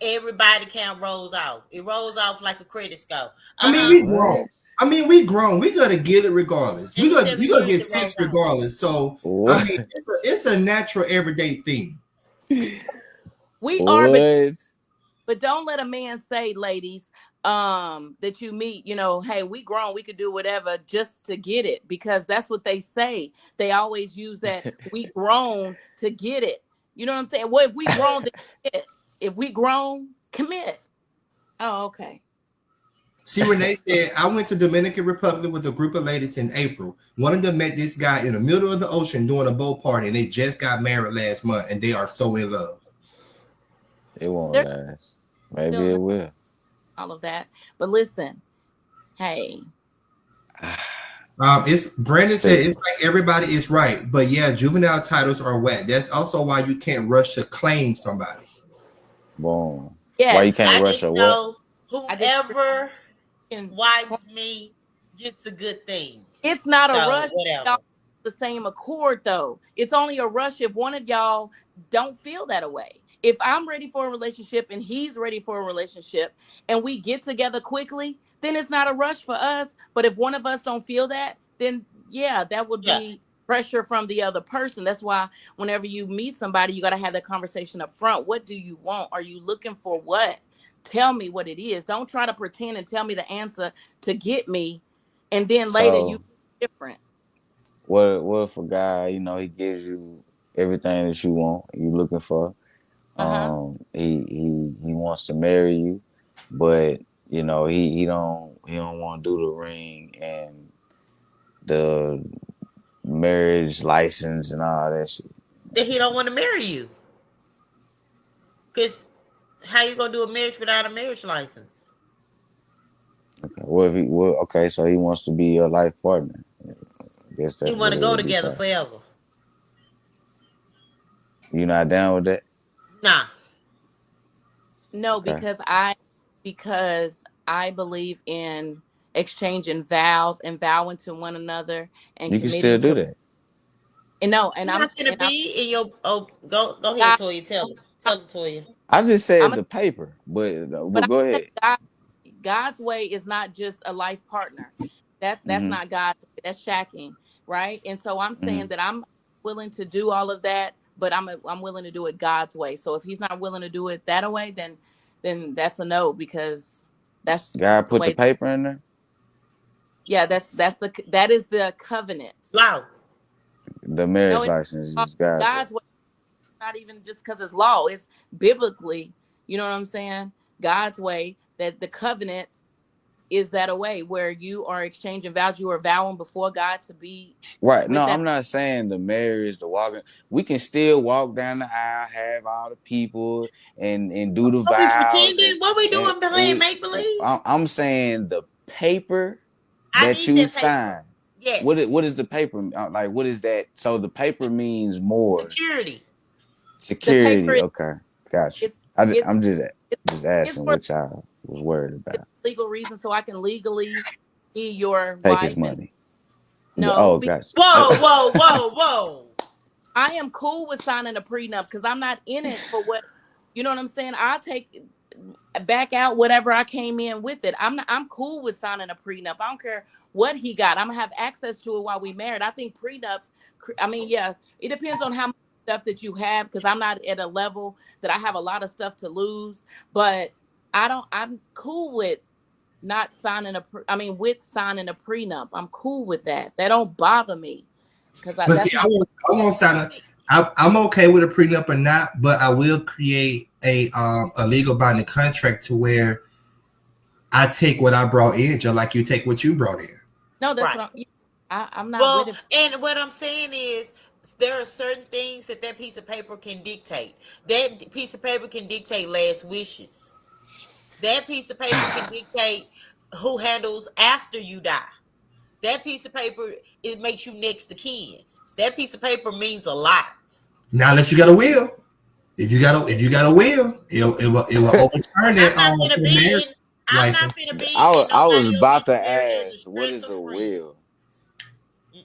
everybody count rolls off. It rolls off like a credit score. I mean, Uh-huh. we grown. What? I mean, we grown. We gonna get it regardless. Every You seven gonna years get it rolls sex off. regardless. So I mean, What? it's a natural everyday thing. We are, What? but don't let a man say, ladies, that you meet, hey, we grown, we could do whatever just to get it, because that's what they say. They always use that we grown to get it. You know what I'm saying? Well, if we grown, then commit. If we grown, commit. Oh, okay. See, Renee said, I went to Dominican Republic with a group of ladies in April. One of them met this guy in the middle of the ocean doing a boat party, and they just got married last month, and they are so in love. It won't There's last. Maybe still it not will. all of that. But listen, hey, It's Brandon said Still, it's like everybody is right, but yeah, juvenile titles are whack. That's also why you can't rush to claim somebody. boom. Why you yes, can't I rush just a what? know I disagree. whoever And wipes me gets a good thing. it's not a So rush. Y'all whatever. the same accord though. It's only a rush if one of y'all don't feel that way. If I'm ready for a relationship and he's ready for a relationship and we get together quickly, then it's not a rush for us. But if one of us don't feel that, then yeah, that would Yeah. be pressure from the other person. That's why whenever you meet somebody, you got to have that conversation up front. What do you want? Are you looking for what? Tell me what it is. Don't try to pretend and tell me the answer to get me, and then later you So different. what if a guy, he gives you everything that you want, you looking for. Uh-huh. He wants to marry you, but he don't want to do the ring and the marriage license and all that shit. That he don't want to marry you. Because how you gonna do a marriage without a marriage license? Okay. Okay, so he wants to be your life partner. I guess He that's want what to it go would be together called. forever. You not down with that? Nah. No, Okay. because I believe in exchanging vows and vowing to one another and You can still committing do to that. And no, I'm not gonna and I'm be in your. Oh, go ahead, God. Toya. I'm, Tell them, Toya. I just I'm said a, the paper, but but I go say ahead. God's way is not just a life partner. That's Mm-hmm. not God's way. That's shacking, right? And so I'm saying Mm-hmm. that I'm willing to do all of that, but I'm willing to do it God's way. So if He's not willing to do it that way, then that's a no, because that's God the put the way. paper in there. Yeah, that is the covenant. Loud. The No, marriage it's license is God's way. God's way. Not even just because it's law. It's biblically. You know what I'm saying? God's way, that the covenant is that a way where you are exchanging vows, you are vowing before God to be Right. No, with I'm that. not saying the marriage, the walking. We can still walk down the aisle, have all the people, and do the What we vows, pretending? What we and doing and playing we. make believe? I'm saying the paper I that need you that paper. sign. Yes. What is the paper like? What is that? So the paper means more Security. The paper security. Okay, got you. is it's I'm it's just it's asking for what y'all was worried about. legal reasons, so I can legally be your Take his wife. And money. no, Oh, got you. Whoa, whoa, whoa, whoa. I am cool with signing a prenup because I'm not in it for what, you know what I'm saying. I'll take back out whatever I came in with it. I'm cool with signing a prenup. I don't care what he got. I'm gonna have access to it while we married. I think prenups. I mean, yeah, it depends on how much stuff that you have, because I'm not at a level that I have a lot of stuff to lose. But I don't. I'm cool with not signing I mean, with signing a prenup. I'm cool with that. That don't bother me because But see, that's not. I won't sign a. I'm okay with a prenup or not, but I will create a legal binding contract to where I take what I brought in, just like you take what you brought in. No, that's Right. what I'm. Yeah, I'm not with Well, it. and what I'm saying is there are certain things that piece of paper can dictate. That piece of paper can dictate last wishes. That piece of paper can dictate who handles after you die. That piece of paper, it makes you next to kin. That piece of paper means a lot. Now, unless you got a will, if you got a will, it will overturn I'm that not gonna the be marriage in. I'm not license. gonna be in I was nobody about else's to marriage as a ask, what stress is or a friend. will?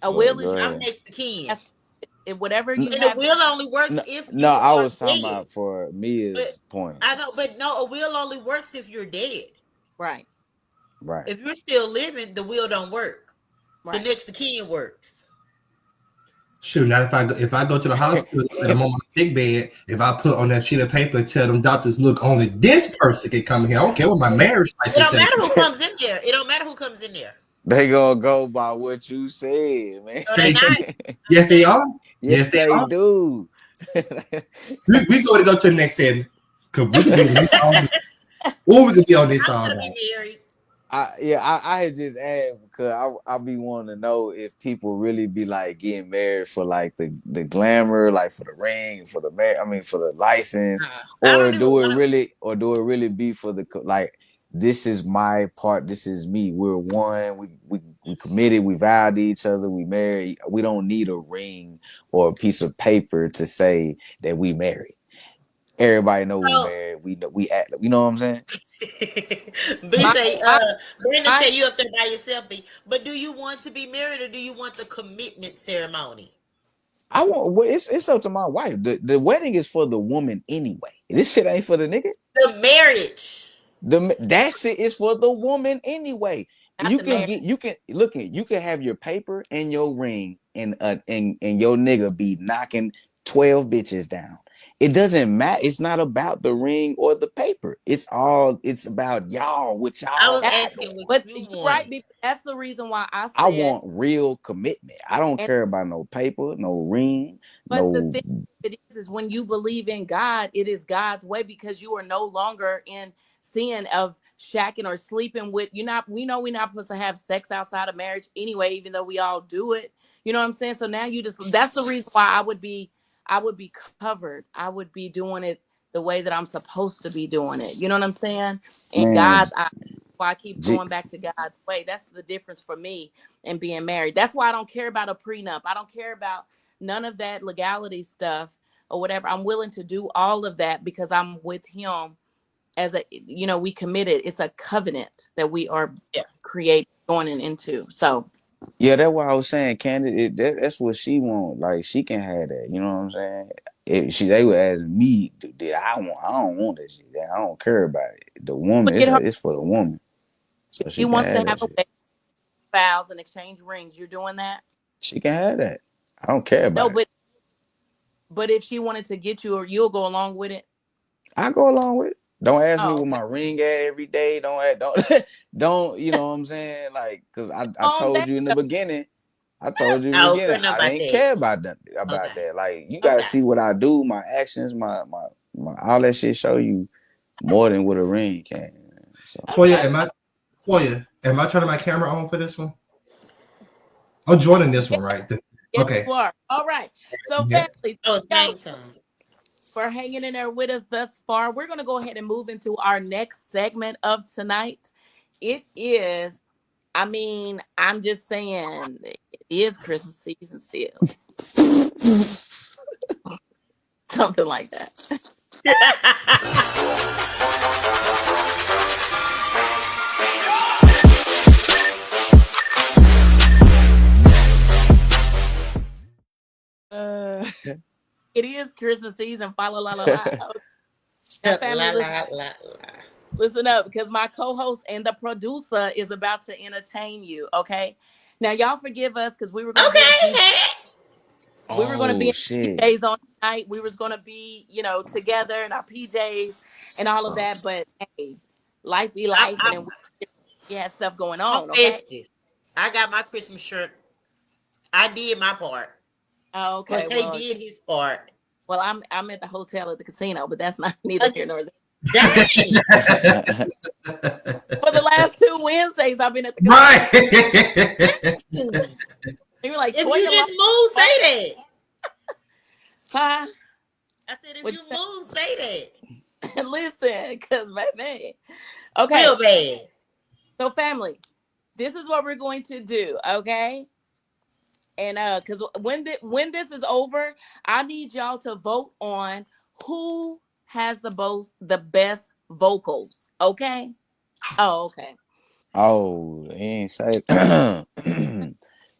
A But will go is I'm ahead. next to kin, that's whatever N- you and the have. will only works No, if no, you I are was talking dead. about for But Mia's I know, but points. no, a will only works if you're dead. Right, Right. If you're still living, the will don't work. The right. next to kin works. Shoot, now if I go to the hospital and I'm on my sick bed, if I put on that sheet of paper and tell them doctors, look, only this person can come here. I don't care what my marriage It license don't says. matter who comes in there. It don't matter who comes in there. They gonna go by what you said, man. No, they They, not. I'm yes, they saying are. Yes, Yes, they they are. do. We go to the next segment because we could be on this all night. Or we could be on this I'm all gonna night. be married. I had just asked because I be wanting to know if people really be like getting married for like the glamour, like for the ring, for the I mean for the license, I don't even want to. or do it really be for the like this is my part, this is me, we're one, we committed, we vowed to each other, we married, we don't need a ring or a piece of paper to say that we married. Everybody know we So, married, we know we act, you know what I'm saying? B My say, my Brandon my say you up there by yourself, B. But do you want to be married or do you want the commitment ceremony? I want. Well, it's up to my wife. The wedding is for the woman anyway. This shit ain't for the nigga. The marriage. That shit is for the woman anyway. not You the can marriage. get you can look at you can have your paper and your ring and your nigga be knocking 12 bitches down. It doesn't matter. It's not about the ring or the paper. It's about y'all, what I y'all was That, got asking going. what but you you right, wanted. because that's the reason why I I said. want real commitment. I don't And care about no paper, no ring, but the no. thing it is when you believe in God, it is God's way, because you are no longer in sin of shacking or sleeping with. You're not. We know we're not supposed to have sex outside of marriage anyway, even though we all do it. You know what I'm saying? So now you just. That's the reason why I would be covered. I would be doing it the way that I'm supposed to be doing it. You know what I'm saying? And Man, God's. Why I keep going back to God's way. That's the difference for me and being married. That's why I don't care about a prenup. I don't care about none of that legality stuff or whatever. I'm willing to do all of that because I'm with him as a, we committed. It's a covenant that we are Yeah. creating, going into. So Yeah, that's what I was saying, Candy. That's what she want. Like she can have that. You know what I'm saying? They were asking me, did I want? I don't want that shit. I don't care about it. The woman, But get her. it's for the woman, If so she she can wants to have have that a shit. wedding vows and exchange rings, you're doing that. She can have that. I don't care No, about it. but if she wanted to get you, or you'll go along with it. I go along with it. Don't ask me Oh, what okay. my ring at every day. Don't don't. You know what I'm saying? Like, cause I Calm down. told you in the beginning. I told you in the I beginning, don't know I about didn't that. care about that. About Okay. that. Like, you gotta Okay. see what I do, my actions, my all that shit show you more than what a ring can. So Toya, Okay. am I turning my camera on for this one? I'm joining this Yes, one, right? yes, Okay. you are. All right. So, Yeah. family, thank Oh, it's y'all game time. for hanging in there with us thus far. We're going to go ahead and move into our next segment of tonight. It is, I mean, I'm just saying, it is Christmas season still, something like that. uh, It is Christmas season. Fa la la la la. Now, family, La listen, la la la. listen up because my co-host and the producer is about to entertain you. Okay. Now, y'all forgive us because we were going to be in Okay, PJ. hat. We were going to be oh in shit. PJs on night. We was going to be, together in our PJs and all of that. But hey, life be I'm, life, I'm, and we had stuff going I'm on. Okay. festive. I got my Christmas shirt. I did my part. Okay. Cortez did his part. Well, I'm at the hotel at the casino, but that's not neither here Okay. nor there. Dang. For the last two Wednesdays, I've been at the casino. Right. If You were like you Toya just lost, move, say that. huh? I said, if What you move, say listen, because baby. that. Real Okay, bad. so family, this is what we're going to do, okay? And because when this is over, I need y'all to vote on who has the best vocals, okay? Oh, okay. Oh, he ain't say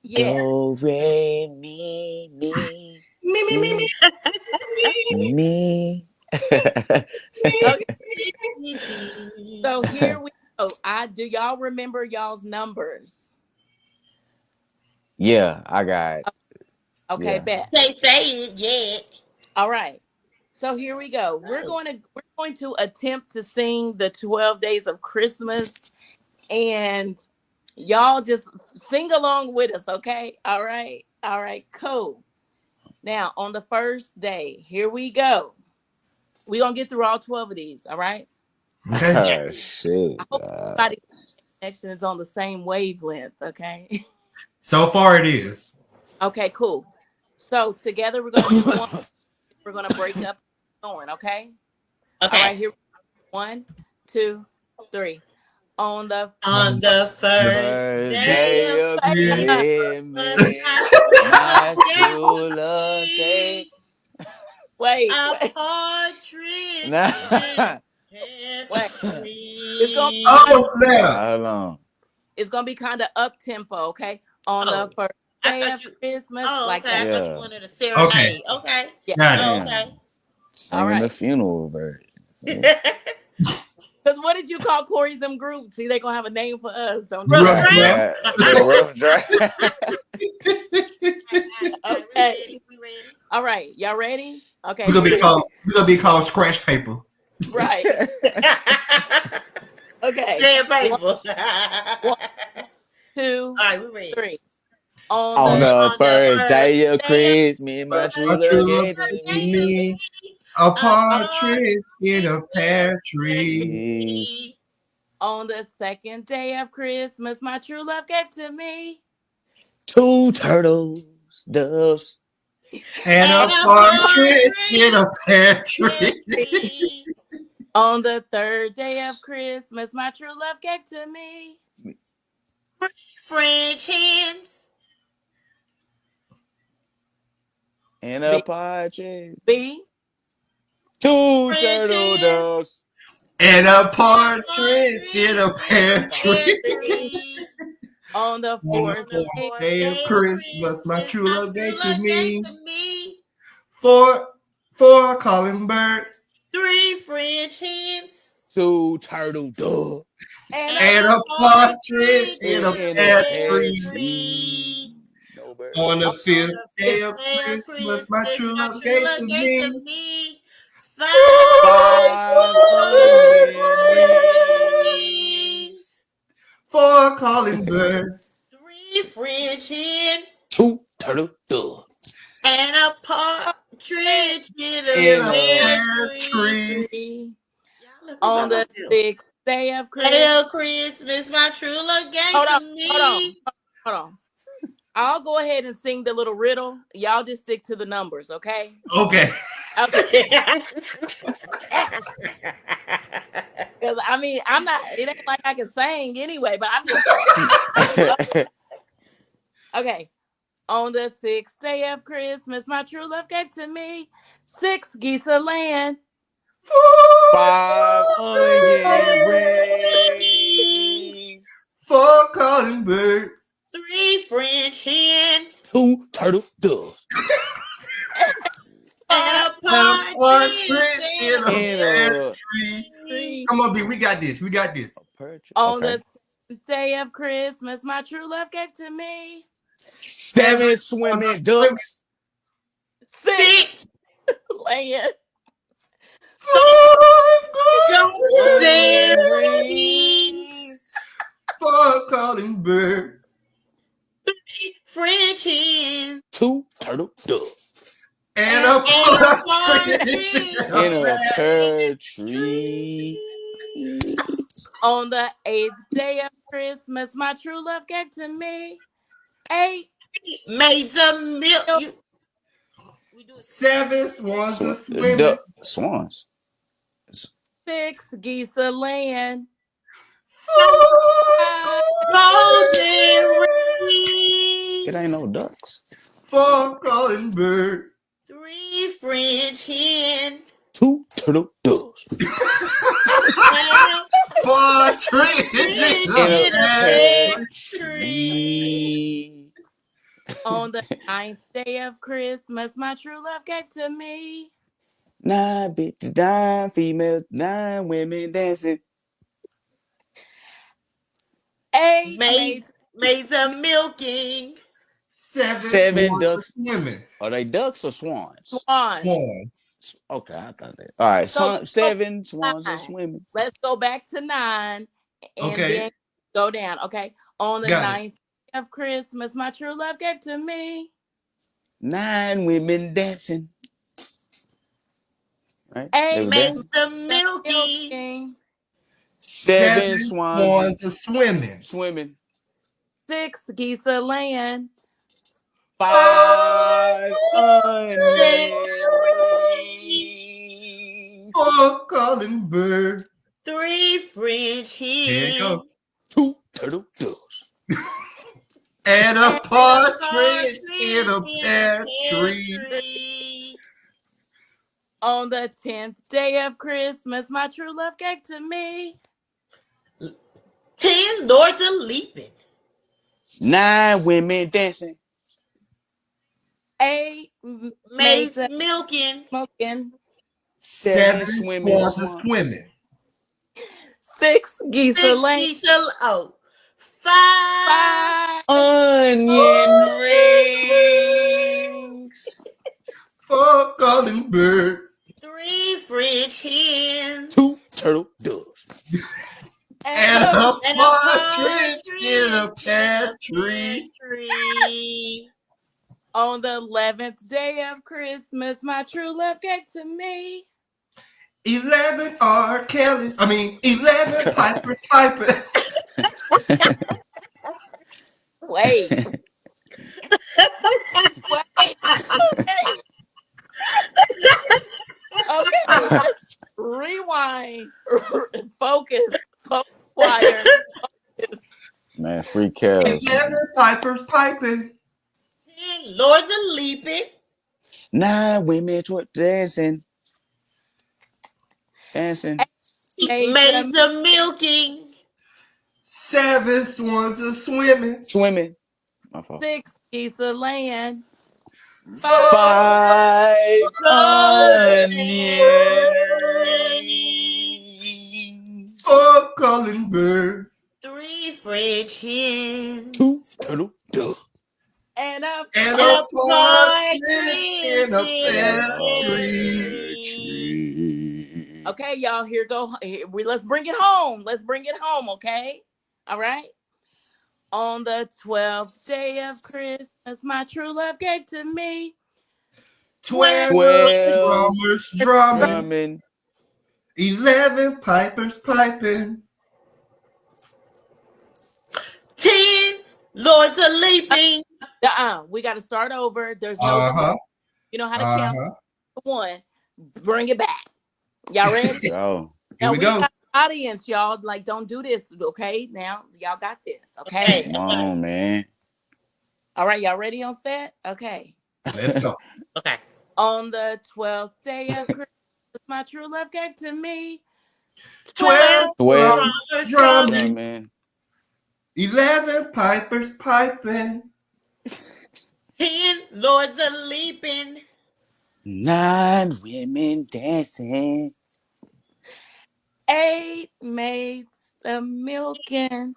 Yes. do re mi mi Me, me, me, me, mi me. Okay. So here we go. I do y'all remember y'all's numbers? Yeah, I got it. Okay, Yeah. bet. Can't say it yet. All right. So here we go. We're going to attempt to sing the 12 days of Christmas, and y'all just sing along with us, okay? All right. All right, cool. Now, on the first day, here we go. We're going to get through all 12 of these, all right? okay. Shit. I hope everybody's connection is on the same wavelength, okay? So far, it is. Okay, cool. So together we're going to do one. We're going to break up going, okay? All Okay. right, here. 1, 2, 3. On the On the first First day day of of Yeah. Christmas, Christmas, my true love my gave true to love gave. me wait, a wait, partridge Nah. in a pear wait. It's gonna be tree. kind of Oh, snap. Hold on. it's gonna be kind of up tempo, okay? On the Oh, first I day thought of you. Christmas, Oh, like okay. I that. thought you Yeah. wanted a Okay. serenade. Okay. Yeah. Got it. Oh, Damn. okay. All Singing the right. funeral version. Because what did you call Corey's group? See, they gonna have a name for us, don't you? Rough Rough Right. draft. draft. The rough draft. All right, all right, all right. We Okay. ready. We ready. All right. Y'all ready? Okay. We're gonna Here be we go. called. We're gonna be called scratch paper. Right. Okay. One, Sandpaper. All one, two, right, we ready. three. On On the the On the first first day of day of Christmas, my Christmas, true My love true my love gave love to to gave to me. me me a a partridge in partridge a in a pear pear tree. tree. on the second day of Christmas, my true love gave to me. Two turtles, doves. And And a a partridge in partridge a pear pear tree. tree. On the third day of Christmas, my true love gave to me. French hens. And a B, partridge. B. Two French turtle hens. doves. And a And a partridge in partridge a in a pear pear tree. tree. On the On the fourth fourth day, day of Day of Christmas, my Christmas, true my love true gave to love gave me to me four calling birds 3 French hens Two turtle dove and a and and a a partridge partridge in in a a in a pear pear pear tree. tree. tree. No bird. On the on On fifth the day 5th of day of Christmas, my Christmas, true my love true gave love to gave to me me 5 Five onion rings, rings. four calling birds 3 French hens, Two turtle dove and a the partridge in a in in a pear a pear tree. tree. tree. Y'all left me by On the myself. sixth day of Christmas. Day of Christmas, my true love gave Hold on, to hold on, me. hold on. I'll go ahead and sing the little riddle. Y'all just stick to the numbers, okay? Okay. Okay. Because I mean, I'm not. It ain't like I can sing anyway. But I'm just okay. On the sixth day of Christmas, my true love gave to me 6 geese a laying. five onion Rings, rings. Four calling birds 3 French hens, Two turtle doves and a and a partridge partridge in in a a in pear pear a tree. tree. Three. Come on, B. We got this. We got this. perch. On Okay. the seventh day of Christmas, my true love gave to me Seven Seven was a swimming swimming. ducks. six 6 laying. Five calling golden Onion birds. rings, rings. Four calling birds 3 French hens, Two turtle doves and And a and a partridge partridge in a in in a a pear. pear pear tree. tree. on the eighth day of Christmas, my true love gave to me eight Made some milk. milk, You, we do it together. Seven swans a Duck swimming. swans. 6 geese a laying. Four Five Golden It ain't rings, no ducks. four calling birds. 3 French hen, Two turtle doves and a Partridge in partridge in a a in a pear pear pear tree. tree. tree. on the ninth day of Christmas, my true love gave to me Nine bitches, nine females, nine women dancing. eight Made, maids made some milking. Seven Seven swans a ducks. swimming. Are they ducks or swans? swans. Swans. Okay, I thought that. All right, So let's go seven back swans to are 9. swimming. Let's go back to 9 and Okay, then go down. Okay. On the got it. ninth day of Christmas, my true love gave to me Nine women dancing. Right? They eight were Made dancing. some the milking. milking, Seven Seven swans swans a swimming. swimming. 6 geese a laying. Five Golden onion rings, rings. Four calling birds. 3 French There you hen, go. Two turtle doves And a And and a partridge in partridge a in a pear pear tree. tree. on the 10th day of Christmas, my true love gave to me 10 lords a leaping. Nine women dancing. eight maids Maids a milking. smoking, Seven Seven swimming swans a swans. swimming. 6 6 geese a laying. geese a, oh, 5 Five Onion golden rings. rings. Four calling birds. 3 French Two hens. turtle doves and And a a And a partridge in partridge a in pear a pear tree. tree. on the 11th day of Christmas, my true love gave to me 11 R. Kellys. 11 Pipers piping. wait, wait, okay, okay, let's rewind, focus, focus, choir, focus. Man, free carols, 11 man. Pipers piping. 10 lords a leaping. Nine women dancing, dancing. Eight maids a Maids a milking. 7 swans are swimming. Swimming. My fault. 6 geese a laying. 5 4 5 golden onion rings. 4 calling birds. 3 French Two hens. turtle doves. and a And And a a partridge in partridge a in a pear pear tree. tree. Okay, y'all, let's bring it home. Let's bring it home, okay? All right. On the 12th day of Christmas, my true love gave to me 12 12 12 drummers drumming. drumming. 11 pipers piping. 10 lords are leaping. We got to start over. There's no, Uh-huh. you know how to count. Uh-huh. 1. Bring it back. Y'all ready? Go. Here Now we we go. got audience, y'all. Like, don't do this, okay? Now y'all got this, okay? Okay, Come on, man. All right, y'all ready on set? Okay. Let's go. okay. On the 12th day of Christmas, my true love gave to me 12 12 12 drummers drumming. drumming. drumming. 11 pipers piping. 10 lords are leaping. 9 women dancing. 8 maids a milking.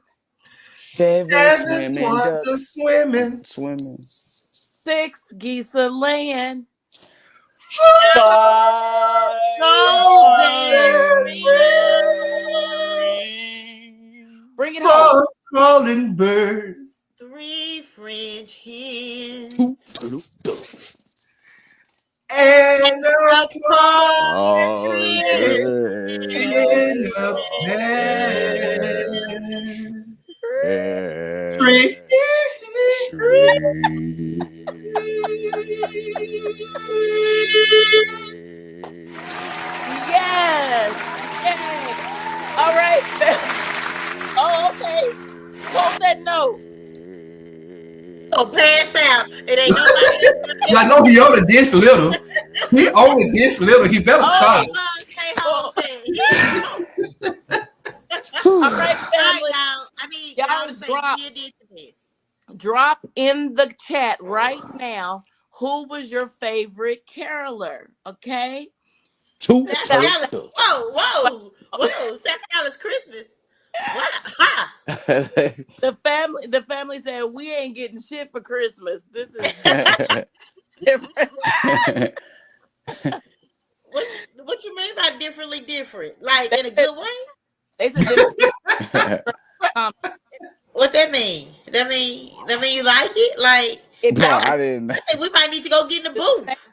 7 7 swimming swans are ducks. swimming. Swimming. 6 geese a laying. 5 Golden onion rings. Bring it home. 4 calling birds. 3 French 2 hens. turtle doves. And a A partridge Partridge in a pear tree. Yes. Yay. All right. Oh, okay. Hold that note. gonna pass out. It ain't nobody I know he only this little. He only this little. He better stop. Oh. stay home then. All right, All right, family. y'all. I need y'all Y'all to say drop we did this. in the chat right now who was your favorite caroler. Okay. 2 Seven Now, turtle dollars. doves. Whoa. $7 Christmas. Wow. Ha. the family said we ain't getting shit for Christmas. This is different. What you mean by differently different? Like they, in a said, good way? they said different. What that mean? That mean you like it? Like If Bro, y'all I can, think we might need to go get in the booth.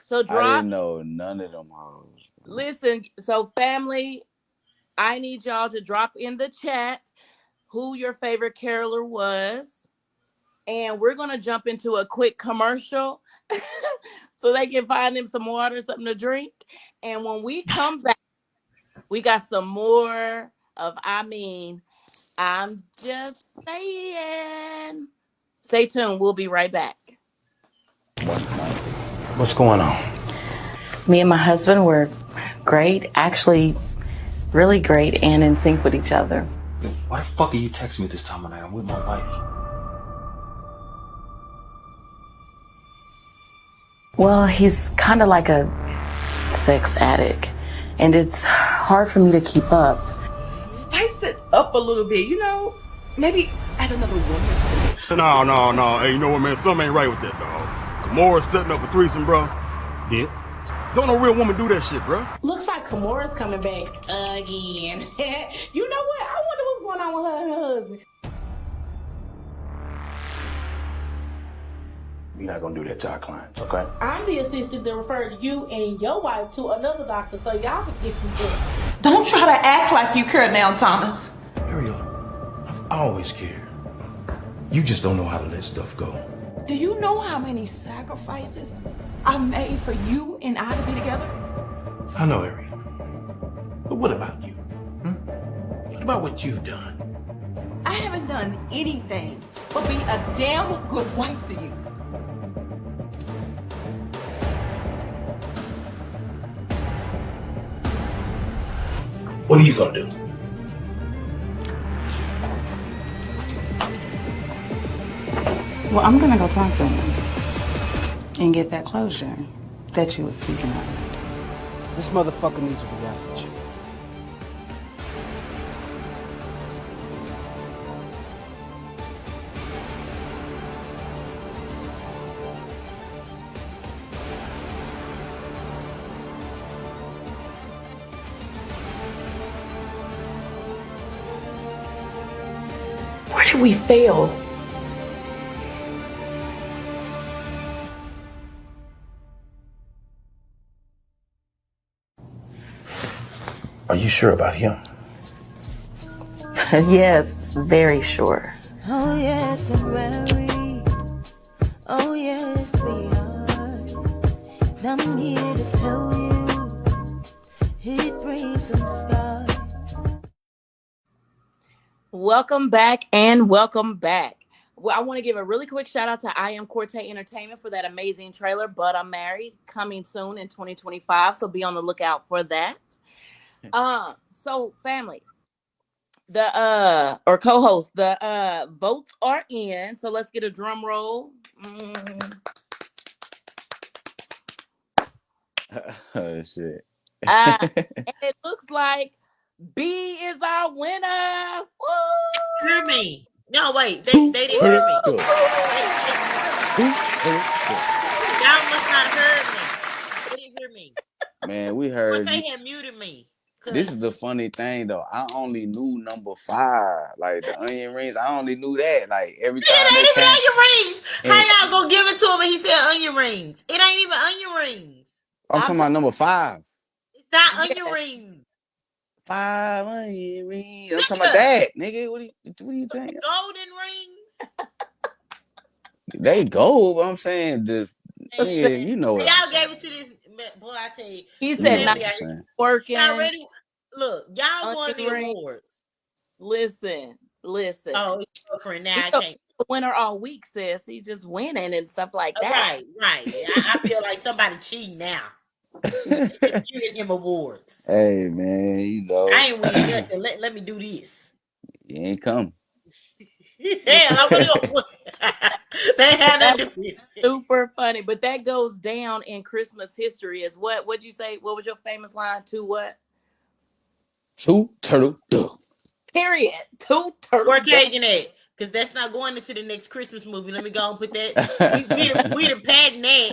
so I drop. didn't know none of them hoes. Listen, so family, I need y'all to drop in the chat who your favorite caroler was. And we're going to jump into a quick commercial so they can find them some water, something to drink. And when we come back, we got some more of, I'm just saying. Stay tuned. We'll be right back. What's going on? Me and my husband were great, actually, really great and in sync with each other. Why the fuck are you texting me this time of night? I'm with my wife. Well, he's kind of like a sex addict, and it's hard for me to keep up. Spice it up a little bit, maybe add another woman. No. Hey, you know what, man? Something ain't right with that, dog. Kamara's setting up a threesome, bro. Yeah. Don't no real woman do that shit, bro. Looks like Kamora's coming back again. You know what? I wonder what's going on with her and her husband. You're not gonna do that to our clients, okay? I'm the assistant that referred you and your wife to another doctor so y'all can get some help. Don't try to act like you care now, Thomas. Ariel, I've always cared. You just don't know how to let stuff go. Do you know how many sacrifices I made for you and I to be together? I know, Ariel. But what about you? What about what you've done? I haven't done anything but be a damn good wife to you. What are you gonna do? Well, I'm gonna go talk to him and get that closure that you were speaking of. This motherfucker needs a reality check. Where did we fail? Are you sure about him? Yes, very sure. Oh yes, I'm very. Oh yes, we are. And I'm here to tell you, it brings some scars. Welcome back and welcome back. Well, I want to give a really quick shout out to I Am Corte Entertainment for that amazing trailer, But I'm Married, coming soon in 2025. So be on the lookout for that. So family, the or co-host, the votes are in. So let's get a drum roll. Oh shit. And it looks like B is our winner. Woo! Hear me. No, wait. They Two didn't to hear the me. dust. Two to the dust. Y'all must not heard me. They didn't hear me. Man, we But heard they you. had muted me. This is the funny thing though. I only knew number 5, like the onion rings. I only knew that. Like every It time they ain't even came, onion rings. How and y'all gonna give it to him and he said onion rings? It ain't even onion rings. I'm I'm talking about number 5. It's not onion yes. rings. 5 onion rings. I'm talking about Nigga, that, nigga. What are you saying? golden rings. They go, but I'm saying the Man, Listen, nigga, you know what I'm y'all saying. gave it to this boy. I tell you, he the You said know not what family I'm out saying. here. He working, already look. Y'all won onion the ring. awards. Listen. Oh, his girlfriend. Now You I know, can't. the winner all week, sis. He's just winning and stuff like that. Right, right. I feel like somebody cheating now. They just giving him awards. Hey man, you know, I ain't win nothing. Let me do this. you ain't come. Hell, I would they had That nothing was to do with it. super funny. But that goes down in Christmas history as what? What'd you say? What was your famous line? To what? Two turtle dove. Period. Two turtle Where doves. Cajun at? Because that's not going into the next Christmas movie. Let me go and put that. We the patent that.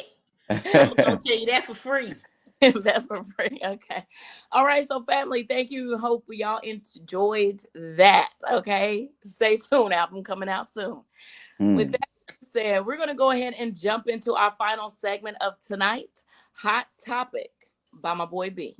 I'm gonna tell you that for free. That's for free. Okay. All right. So, family, thank you. Hope y'all enjoyed that. Okay. Stay tuned. Album coming out soon. With Hmm. that said, we're going to go ahead and jump into our final segment of tonight, Hot Topic by my boy B.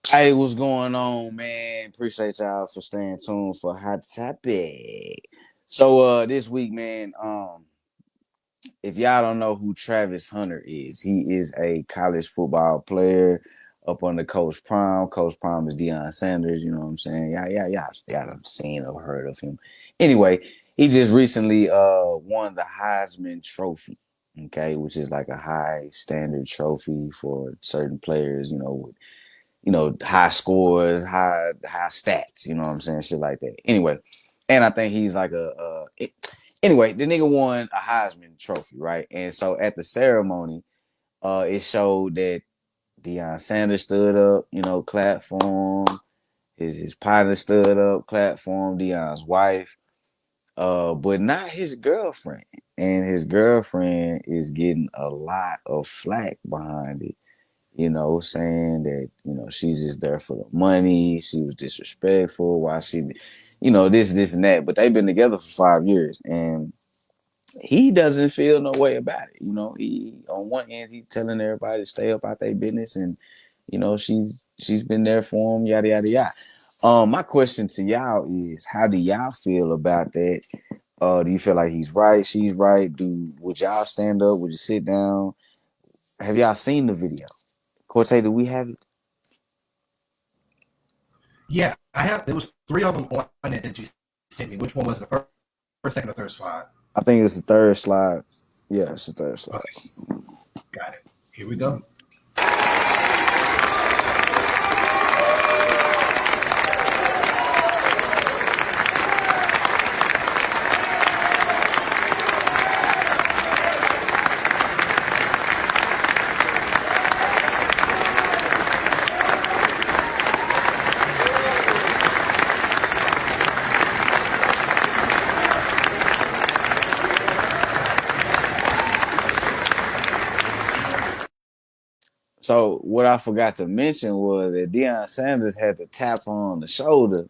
Hey, what's going on, man? Appreciate y'all for staying tuned for Hot Topic. So this week, man, if y'all don't know who Travis Hunter is, he is a college football player up under Coach Prime. Coach Prime is Deion Sanders, you know what I'm saying? Y'all done seen or heard of him. Anyway, he just recently won the Heisman Trophy, okay, which is like a high standard trophy for certain players, high scores, high stats, you know what I'm saying? Shit like that. Anyway, and I think he's like anyway, the nigga won a Heisman trophy, right? And so at the ceremony, it showed that Deion Sanders stood up, clapped for him. His partner stood up, clapped for him, Deion's wife, but not his girlfriend. And his girlfriend is getting a lot of flack behind it, saying that, she's just there for the money. She was disrespectful. Why she, this and that. But they've been together for 5 years, and he doesn't feel no way about it. He on one hand he's telling everybody to stay up out their business, and she's been there for him, yada yada yada. My question to y'all is, how do y'all feel about that? Do you feel like he's right? She's right? Would y'all stand up? Would you sit down? Have y'all seen the video? Corte, do we have it? Yeah, I have. There was 3 of them on it that you sent me. Which one was the first, second, or third slide? I think it's the third slide. Yeah, it's the third slide. Okay, got it. Here we go. So what I forgot to mention was that Deion Sanders had to tap her on the shoulder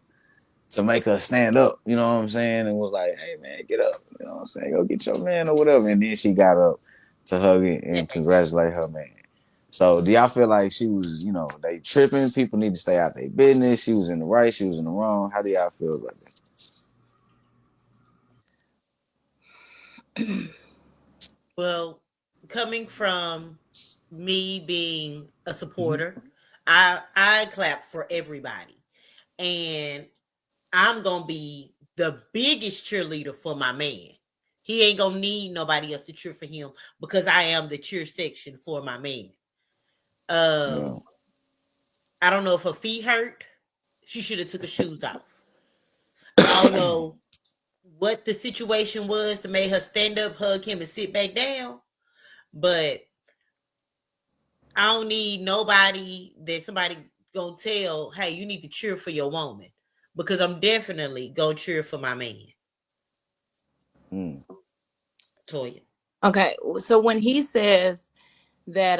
to make her stand up, you know what I'm saying? And was like, hey man, get up. You know what I'm saying? Go get your man or whatever. And then she got up to hug it and congratulate her man. So do y'all feel like she was, they tripping? People need to stay out their business. She was in the right, she was in the wrong. How do y'all feel about that? Well, coming from me being a supporter, I clap for everybody. And I'm gonna be the biggest cheerleader for my man. He ain't gonna need nobody else to cheer for him because I am the cheer section for my man. that? Um, I don't know if her feet hurt. She should have took her shoes off. I don't know what the situation was to make her stand up, hug him, and sit back down. But I don't need nobody that somebody gonna tell, hey, you need to cheer for your woman. Because I'm definitely gonna cheer for my man. Mm. Toya. Okay, so when he says that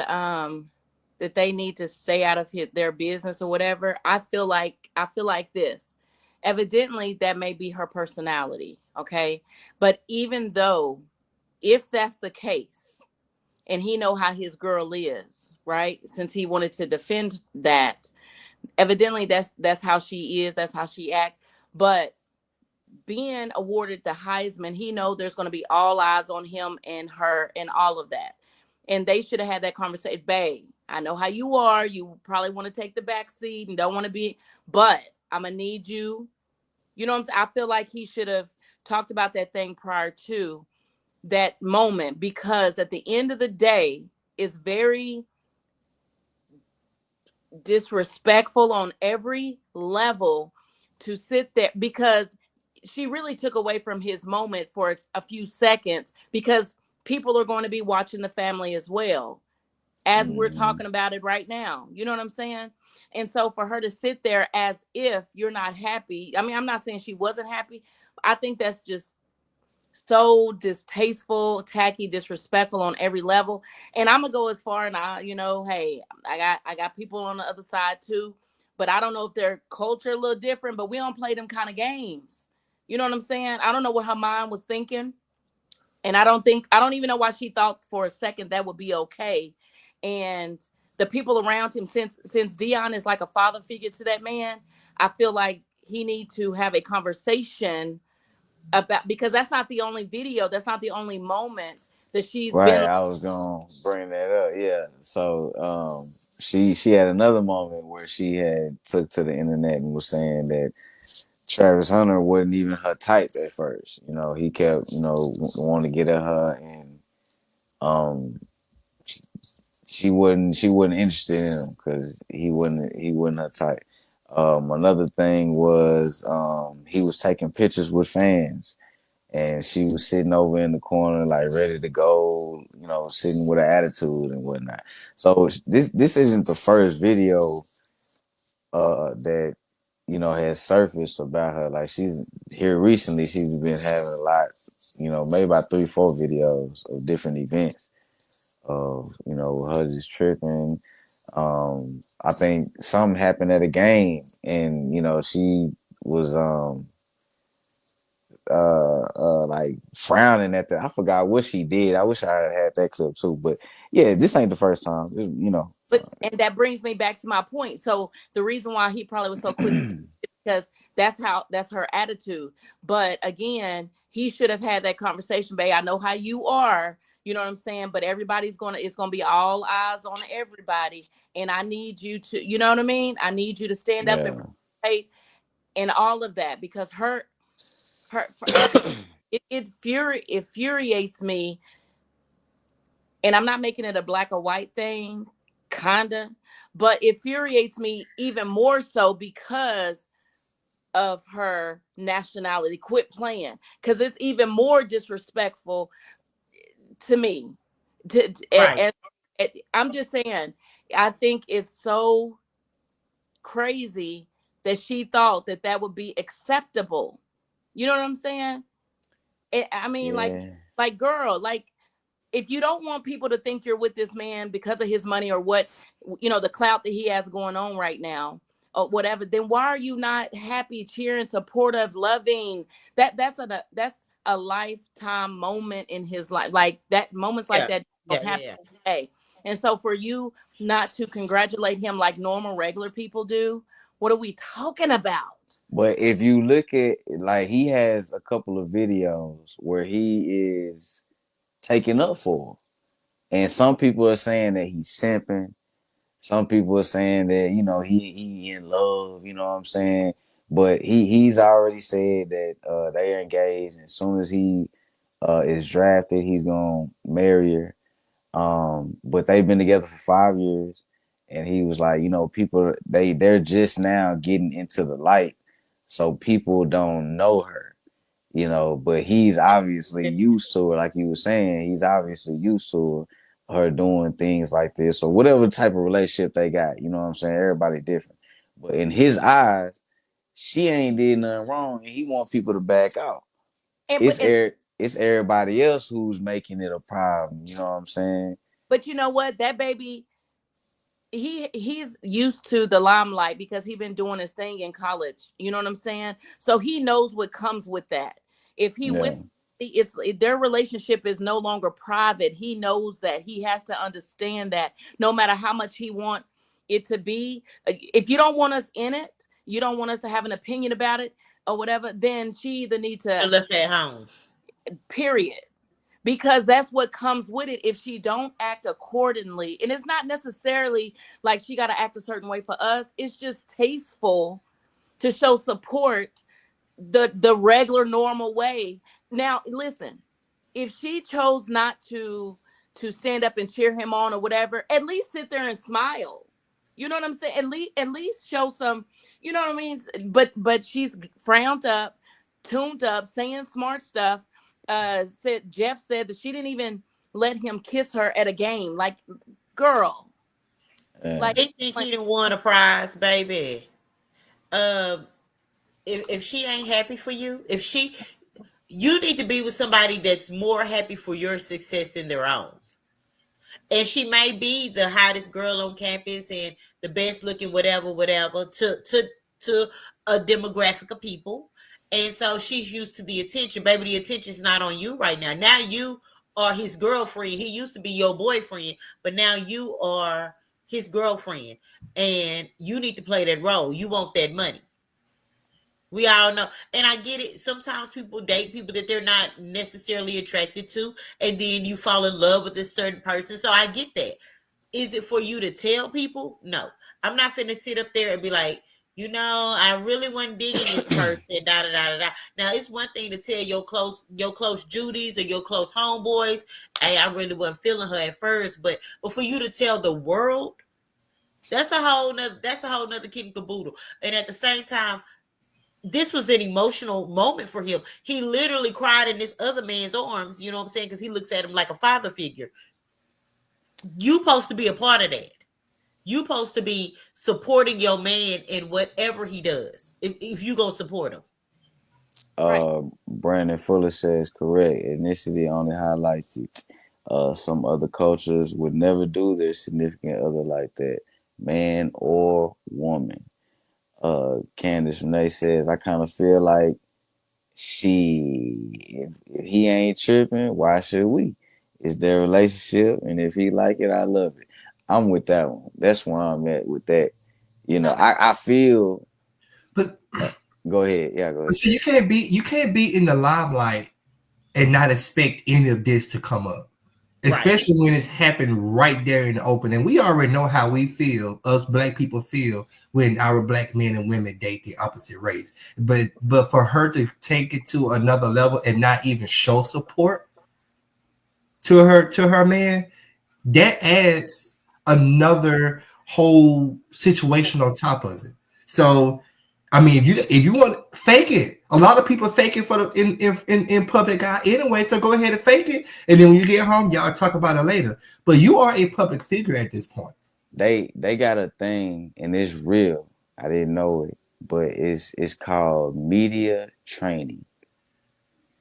that they need to stay out of their business or whatever, I feel like this. Evidently, that may be her personality. Okay, but even though, if that's the case, and he know how his girl is, right? Since he wanted to defend that, evidently that's how she is. That's how she act. But being awarded the Heisman, he know there's going to be all eyes on him and her and all of that. And they should have had that conversation. Babe, I know how you are. You probably want to take the back seat and don't want to be, but I'm going to need you. You know what I'm saying? I feel like he should have talked about that thing prior to that moment, because at the end of the day, it's very disrespectful on every level to sit there, because she really took away from his moment for a few seconds, because people are going to be watching the family as well as we're Mm-hmm. talking about it right now. You know what I'm saying? And so for her to sit there as if you're not happy, I mean, I'm not saying she wasn't happy. I think that's just so distasteful, tacky, disrespectful on every level. And I'm gonna go as far, and hey, I got people on the other side too, but I don't know if their culture a little different, but we don't play them kind of games. You know what I'm saying? I don't know what her mind was thinking, and I don't even know why she thought for a second that would be okay. And the people around him, since Dion is like a father figure to that man, I feel like he need to have a conversation about, because that's not the only video, that's not the only moment that she's Right, been. I was gonna bring that up. Yeah. So she had another moment where she had took to the internet and was saying that Travis Hunter wasn't even her type at first. He kept, wanting to get at her, and um she wasn't interested in him because he wasn't her type. Another thing was he was taking pictures with fans, and she was sitting over in the corner like ready to go, sitting with an attitude and whatnot. So this isn't the first video that has surfaced about her. Like, she's here recently, she's been having a lot, maybe about 3-4 videos of different events of her just tripping. I think something happened at a game, and she was like frowning at I forgot what she did. I wish I had that clip too. But yeah, this ain't the first time. But and that brings me back to my point. So the reason why he probably was so quick to, because that's her attitude. But again, he should have had that conversation, babe. I know how you are. You know what I'm saying? But it's gonna be all eyes on everybody. And I need you to, you know what I mean? I need you to stand up and Yeah. participate and all of that, because her it infuriates me. And I'm not making it a black or white thing, kinda, but it infuriates me even more so because of her nationality. Quit playing, because it's even more disrespectful to me. Right. I'm just saying, I think it's so crazy that she thought that that would be acceptable. You know what I'm saying? I mean, Yeah. like girl, like if you don't want people to think you're with this man because of his money or what, the clout that he has going on right now or whatever, then why are you not happy, cheering, supportive, loving? That's a lifetime moment in his life. Like that, moments like Yeah, that don't yeah, happen yeah, every day. And so for you not to congratulate him like normal regular people do, what are we talking about? But if you look at, like, he has a couple of videos where he is taking up for her. And some people are saying that he's simping. Some people are saying that, he in love, you know what I'm saying? But he's already said that they are engaged. And as soon as he is drafted, he's gonna marry her. But they've been together for 5 years, and he was like, people they're just now getting into the light, so people don't know her, but he's obviously used to it, like you were saying, he's obviously used to her doing things like this or whatever type of relationship they got, you know what I'm saying? Everybody different. But in his eyes, she ain't did nothing wrong, and he wants people to back out. And but It's and it's everybody else who's making it a problem, you know what I'm saying? but you know what? That baby, he's used to the limelight because he been doing his thing in college. You know what I'm saying? So he knows what comes with that. If he Yeah. with somebody, it's their relationship is no longer private. He knows that. He has to understand that no matter how much he want it to be, if you don't want us in it, you don't want us to have an opinion about it or whatever, then she either need to to, left at home. period, because that's what comes with it if she don't act accordingly. And it's not necessarily like she got to act a certain way for us. It's just tasteful to show support the regular normal way. Now listen, if she chose not to stand up and cheer him on or whatever, at least sit there and smile. You know what I'm saying? At least show some, you know what I mean? But she's frowned up, tuned up, saying smart stuff. Said Jeff said that she didn't even let him kiss her at a game. Like, girl, Yeah. like, He think like he done won a prize, baby. Um, if she ain't happy for you, if she, you need to be with somebody that's more happy for your success than their own. And she may be the hottest girl on campus and the best looking whatever whatever to a demographic of people, and so she's used to the attention. Baby, the attention's not on you right now. Now you are his girlfriend. He used to be your boyfriend, but now you are his girlfriend, and you need to play that role. You want that money. We all know. And I get it. Sometimes people date people that they're not necessarily attracted to, and then you fall in love with this certain person. So I get that. Is it for you to tell people? No. I'm not finna sit up there and be like, I really wasn't digging this person. Da da da da da. Now it's one thing to tell your close Judies or your close homeboys, hey, I really wasn't feeling her at first, but for you to tell the world, that's a whole nother kid and caboodle. And at the same time, this was an emotional moment for him. He literally cried in this other man's arms, you know what I'm saying? Because he looks at him like a father figure. You supposed to be a part of that. You supposed to be supporting your man in whatever he does. If you gonna support him. right. Brandon Fuller says correct. Ethnicity only highlights it. Some other cultures would never do their significant other like that, man or woman. Candace Renee says, I kind of feel like if he ain't tripping, why should we? It's their relationship, and if he like it, I love it. I'm with that one. That's where I'm at with that. Okay. I feel. But Go ahead. Yeah, go but ahead. see, you can't be in the limelight and not expect any of this to come up, Right. especially when it's happened right there in the open. And we already know how we feel, us black people feel when our black men and women date the opposite race. But for her to take it to another level and not even show support to her man, that adds another whole situation on top of it. So, I mean, if you want fake it, a lot of people fake it for the in public eye anyway. So go ahead and fake it, and then when you get home, y'all talk about it later. But you are a public figure at this point. They got a thing, and it's real. I didn't know it, but it's called media training.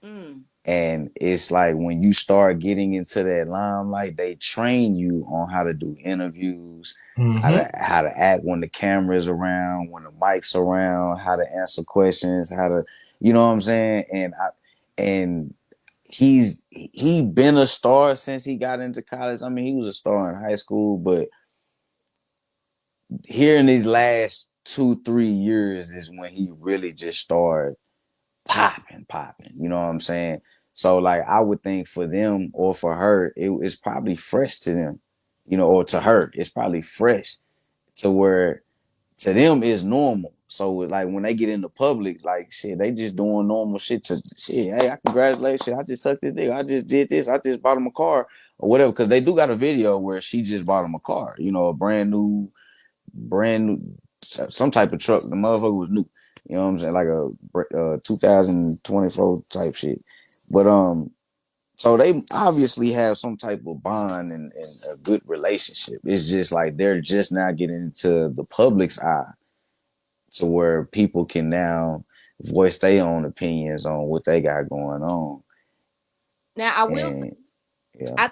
Mm. And it's like when you start getting into that limelight, they train you on how to do interviews, Mm-hmm. how to act when the camera's around, when the mic's around, how to answer questions, how to, you know what I'm saying? And he been a star since he got into college. I mean, he was a star in high school, but here in these last 2 3 years is when he really just started popping. You know what I'm saying? So like I would think for them or for her, it's probably fresh to them, or to her, it's probably fresh to where to them it's normal. So like when they get in the public, like shit, they just doing normal shit to shit. Hey, I congratulate shit. I just sucked this dick. I just did this. I just bought him a car or whatever. Cause they do got a video where she just bought him a car, a brand new, some type of truck. The motherfucker was new. You know what I'm saying? Like a 2024 type shit. But so they obviously have some type of bond and a good relationship. It's just like they're just now getting into the public's eye to where people can now voice their own opinions on what they got going on. Now I will say, And yeah. I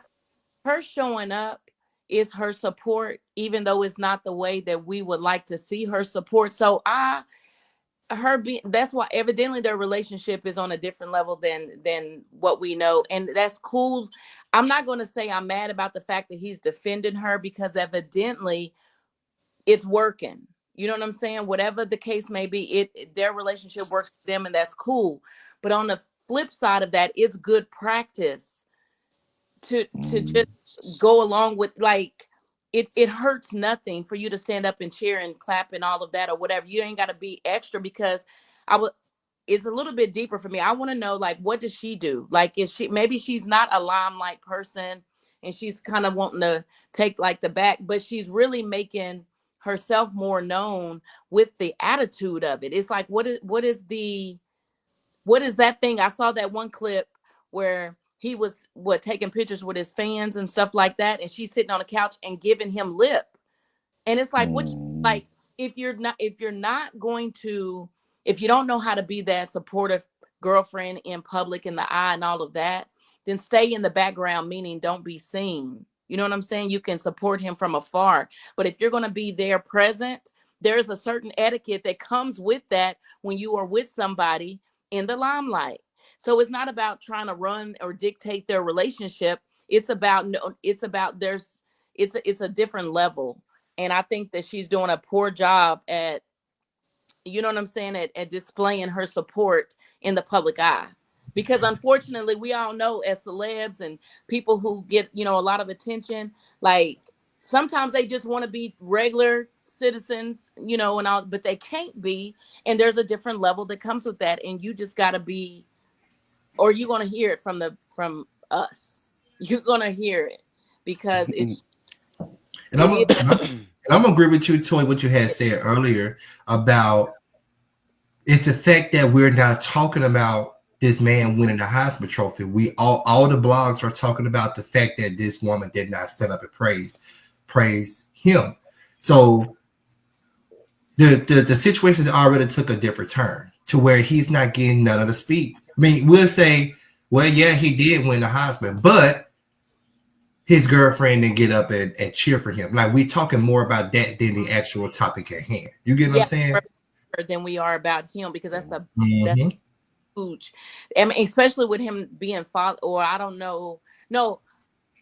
her showing up is her support, even though it's not the way that we would like to see her support. So her being, that's why evidently their relationship is on a different level than what we know, and that's cool. I'm not going to say I'm mad about the fact that he's defending her, because evidently it's working. You know what I'm saying? Whatever the case may be, their relationship works for them, and that's cool. But on the flip side of that, it's good practice to Mm, just go along with, like, it hurts nothing for you to stand up and cheer and clap and all of that or whatever. You ain't got to be extra, because I would it's a little bit deeper for me. I want to know, like, what does she do? Like, if she, maybe she's not a limelight person and she's kind of wanting to take like the back, but she's really making herself more known with the attitude of it. It's like, what is that thing? I saw that one clip where he was taking pictures with his fans and stuff like that, and she's sitting on the couch and giving him lip. And it's like, what, mm, like, if you're not going to, if you don't know how to be that supportive girlfriend in public, in the eye and all of that, then stay in the background, meaning don't be seen. You know what I'm saying? You can support him from afar. But if you're going to be there present, there's a certain etiquette that comes with that when you are with somebody in the limelight. So it's not about trying to run or dictate their relationship. It's about, no, it's about, it's a different level. And I think that she's doing a poor job at, you know what I'm saying, at displaying her support in the public eye. Because unfortunately, we all know, as celebs and people who get, a lot of attention, like, sometimes they just want to be regular citizens, and all, but they can't be. And there's a different level that comes with that. And you just got to be, or you're going to hear it from us. You're going to hear it, because And it is. I'm gonna agree with you, Toy, what you had said earlier about it's the fact that we're not talking about this man winning the Heisman Trophy. We all the blogs are talking about the fact that this woman did not stand up and praise him. So the situations already took a different turn to where he's not getting none of the speed. I mean, we'll say, well, yeah, he did win the Heisman, but his girlfriend didn't get up and cheer for him. Like, we talking more about that than the actual topic at hand. You get what I'm Yeah, saying? than we are about him, because that's Mm-hmm. huge. I mean, especially with him being father, or I don't know. No,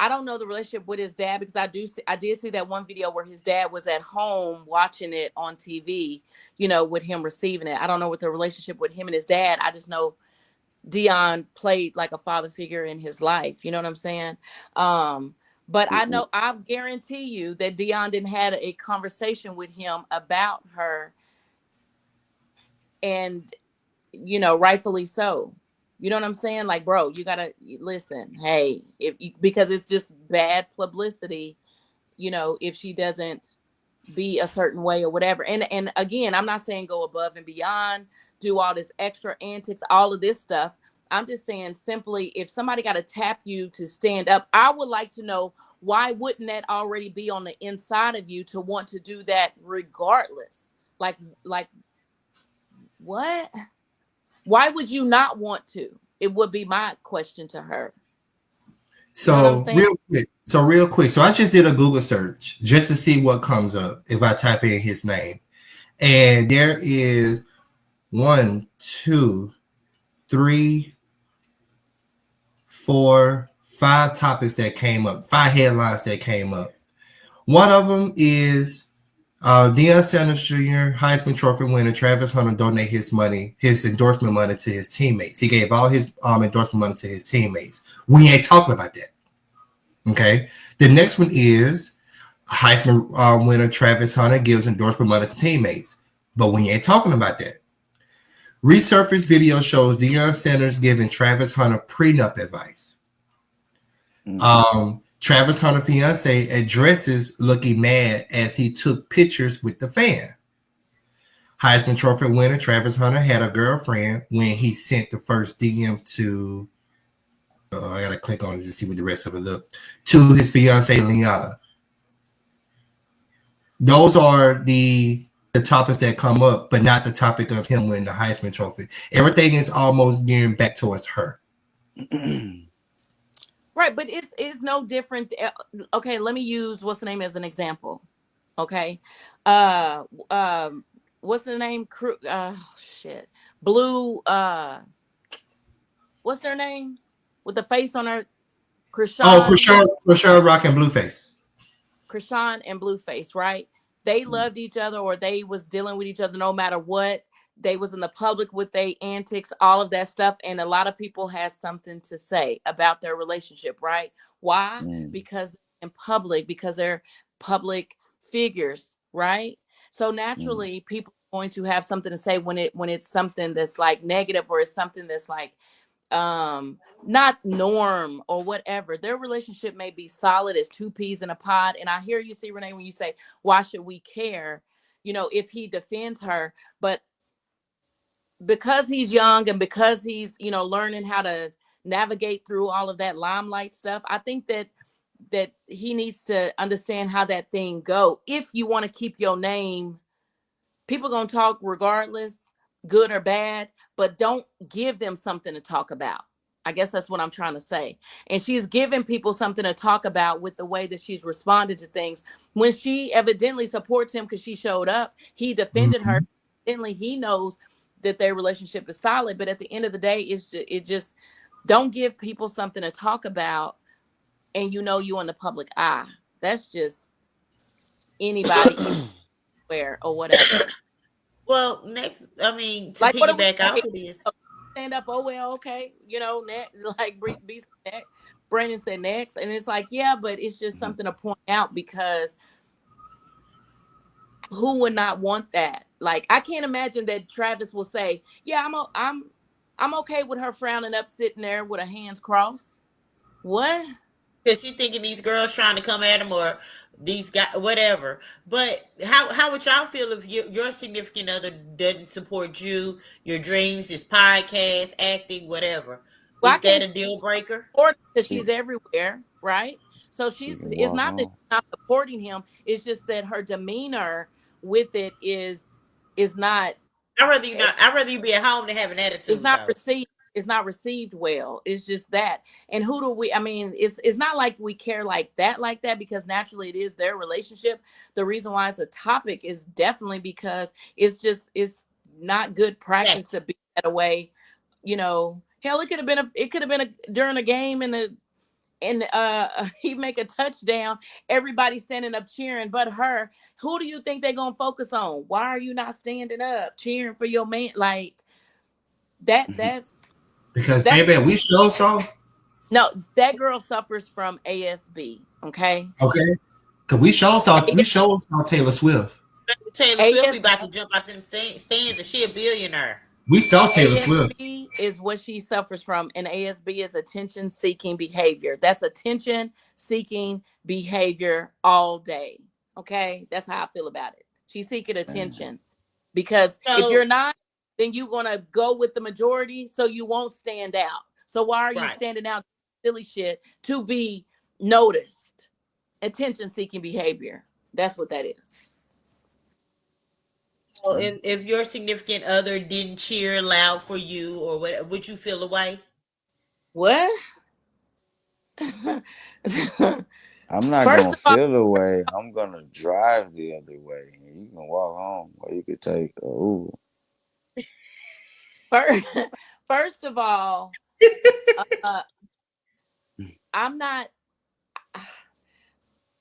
I don't know the relationship with his dad, because I did see that one video where his dad was at home watching it on TV, with him receiving it. I don't know what the relationship with him and his dad. I just know Dion played like a father figure in his life. You know what I'm saying? But I guarantee you that Dion didn't had a conversation with him about her, and rightfully so. You know what I'm saying? Like, bro, you gotta listen. Hey, because it's just bad publicity, if she doesn't be a certain way or whatever. And again, I'm not saying go above and beyond, do all this extra antics, all of this stuff. I'm just saying, simply, if somebody got to tap you to stand up, I would like to know, why wouldn't that already be on the inside of you to want to do that regardless? Like what? Why would you not want to? It would be my question to her. You know what I'm So saying? real quick. So I just did a Google search just to see what comes up if I type in his name. And there is 1, 2, 3, 4, 5 topics that came up, 5 headlines that came up. One of them is Deion Sanders Jr., Heisman Trophy winner Travis Hunter donated his endorsement money to his teammates. He gave all his endorsement money to his teammates. We ain't talking about that. Okay. The next one is Heisman winner Travis Hunter gives endorsement money to teammates. But we ain't talking about that. Resurfaced video shows Deion Sanders giving Travis Hunter prenup advice. Travis Hunter fiance addresses looking mad as he took pictures with the fan. Heisman Trophy winner Travis Hunter had a girlfriend when he sent the first DM to. I gotta click on it to see what the rest of it looked to his fiance Liana. Those are the topics that come up, but not the topic of him winning the Heisman Trophy. Everything is almost gearing back towards her. Right, but it's no different. Okay, let me use what's the name as an example. Okay, uh, what's the name? Shit, Blue. What's their name with the face on her? Oh, Krishan. Krishan Rock and Blueface. Krishan and Blueface, right? They loved each other, or they was dealing with each other no matter what. They was in the public with their antics, all of that stuff, and a lot of people had something to say about their relationship, right? Why? Because in public, because they're public figures, right? So naturally, people are going to have something to say when it's something that's like negative, or it's something that's like not norm or whatever. Their relationship may be solid as two peas in a pod. And I hear you, see, Renee, when you say, why should we care, if he defends her? But because he's young, and because he's learning how to navigate through all of that limelight stuff, I think that he needs to understand how that thing go. If you want to keep your name, people gonna talk regardless, good or bad, but don't give them something to talk about. I guess that's what I'm trying to say. And she's giving people something to talk about with the way that she's responded to things. When she evidently supports him because she showed up, he defended her. Evidently, he knows that their relationship is solid. But at the end of the day, it just don't give people something to talk about, and you in the public eye. That's just anybody, anywhere, or whatever. Well, next, I mean, to Like, what are we? piggyback Okay, off of this, stand up. Oh well, okay. Next, like B said next. Brandon said next, and it's like, yeah, but it's just something to point out, because who would not want that? Like, I can't imagine that Travis will say, yeah, I'm okay with her frowning up, sitting there with her hands crossed. What? because she thinking these girls trying to come at him, or these guys, whatever. But how would y'all feel if your significant other doesn't support you, your dreams, his podcast, acting, whatever? Well, I Is that can't a deal breaker? support because she's everywhere, right? So She can it's walk not that on. she's not supporting him. It's just that her demeanor with it is not I rather you not. I rather you be at home than have an it's attitude, not though. received it's not received well. It's just that. And who do we, I mean, it's not like we care like that, because naturally it is their relationship. The reason why it's a topic is definitely because it's not good practice Yes. to be that way. Hell, it could have been during a game, and he make a touchdown, everybody standing up cheering but her. Who do you think they're gonna focus on? Why are you not standing up cheering for your man? Like, that that's Because that's baby, we show so no, that girl suffers from ASB. Okay. okay. Because we show saw Taylor Swift. Taylor Swift be AS, about to jump out them stands, and she a billionaire. We saw Taylor Swift. ASB is what she suffers from, and ASB is attention seeking behavior. That's attention seeking behavior all day. Okay, that's how I feel about it. She's seeking attention, because if you're So not, then you're gonna go with the majority, so you won't stand out. So why are you right. standing out, silly shit, to be noticed? Attention seeking behavior. That's what that is. So if your significant other didn't cheer loud for you, or what, would you feel away? What? I'm not First gonna of all, feel the way. I'm gonna drive the other way. And you can walk home, or you could take a Uber. first, first of all, uh, I'm not.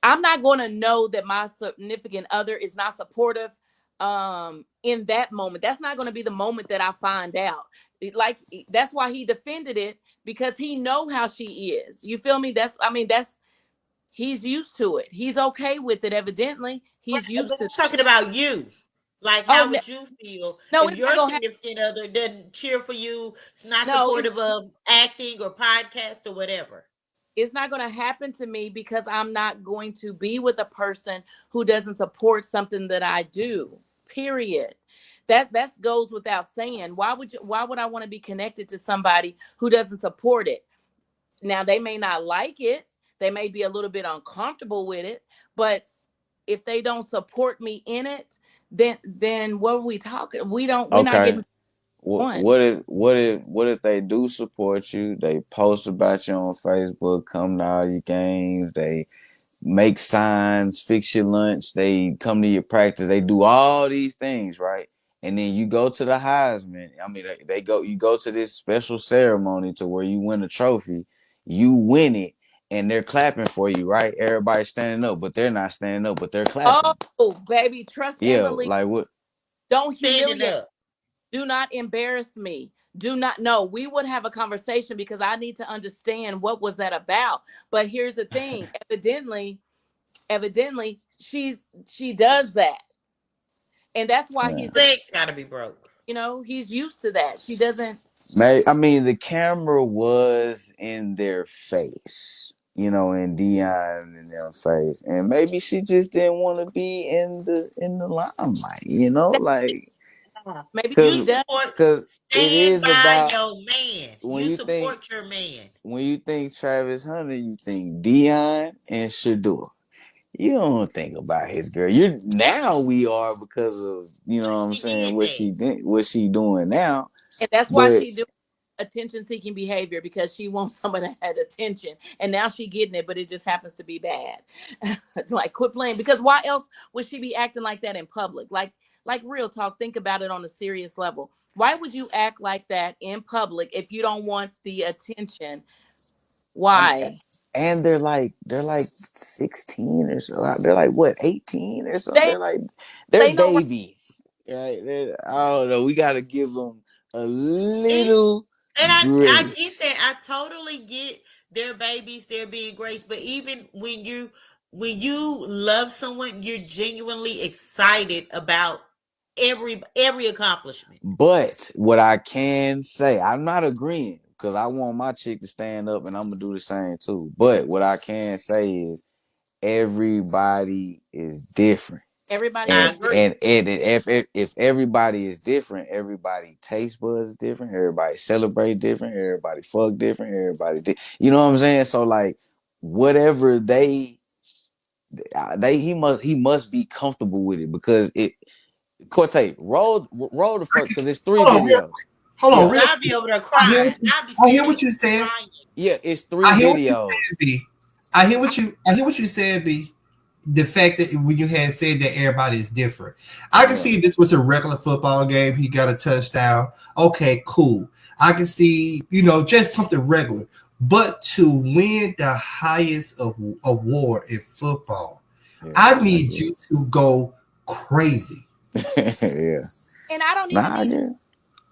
I'm not going to know that my significant other is not supportive in that moment. That's not going to be the moment that I find out. Like that's why he defended it, because he know how she is. You feel me? That's he's used to it. He's okay with it evidently. He's But used to. I'm talking about you. Like, Oh how no, would you feel no, if it's not your going to happen. significant other doesn't cheer for you, is not No, supportive of acting or podcast or whatever? it's not going to happen to me because I'm not going to be with a person who doesn't support something that I do. Period. That goes without saying. Why would I want to be connected to somebody who doesn't support it? Now they may not like it. They may be a little bit uncomfortable with it, but if they don't support me in it, then what are we talking? We're not Okay. getting one. What if they do support you? They post about you on Facebook, come to all your games, they make signs, fix your lunch, they come to your practice, they do all these things, right? And then you go to the Heisman. I mean, they go, you go to this special ceremony to where you win a trophy, you win it, and they're clapping for you, right? Everybody's standing up, but they're not standing up, but they're Oh, clapping. baby, trust and Yeah, believe. like what? Don't Standing humiliate. up. Do not embarrass me. Do not. No, we would have a conversation because I need to understand what was that about. But here's the thing. Evidently, she does that. And that's why Yeah. he's Legs gotta be broke. he's used to that. She doesn't. I mean, the camera was in their face, in Dion in their face, and maybe she just didn't want to be in the limelight, That, like maybe You she because does. support, because it stand is by about your man. when You you think support your man. when you think Travis Hunter, you think Dion and Shador. You don't think about his girl. You now we are because of what I'm She saying, did what that. she did, what she doing now, And that's why but she do attention seeking behavior, because she wants someone that had attention, and now she getting it, but it just happens to be bad. Like, quit playing, because why else would she be acting like that in public? Like real talk, think about it on a serious level. Why would you act like that in public if you don't want the attention? I'm Why? and they're like 16 or so. They're like what, 18 or something. They They're they know right. babies. Right? I don't know. We got to give them a It, little and I get grace. that. I totally get their babies, they're being graced. But even when you love someone, you're genuinely excited about every accomplishment. But what I can say, I'm not agreeing because I want my chick to stand up and I'm gonna do the same too. But what I can say is everybody is different. Everybody's I And different. agree. and, and if everybody is different, everybody taste buds is different, everybody celebrate different, everybody fuck different, you know what I'm saying? So like whatever he must be comfortable with it because it Corte, roll the first because it's three Hold on, real, videos. hold on, Yeah, Cause real I'll be quick. over there I hear what crying. you, I'll be I hear sitting what there you said. crying. yeah, it's three I hear what you said, videos. B. I hear what you said, B. The fact that when you had said that everybody is different, I can Yeah. see if this was a regular football game. He got a touchdown. Okay, cool. I can see, just something regular. But to win the highest award in football, Yeah, I I need get you to go crazy. it. Yeah. And I don't even Nah, I need get you it.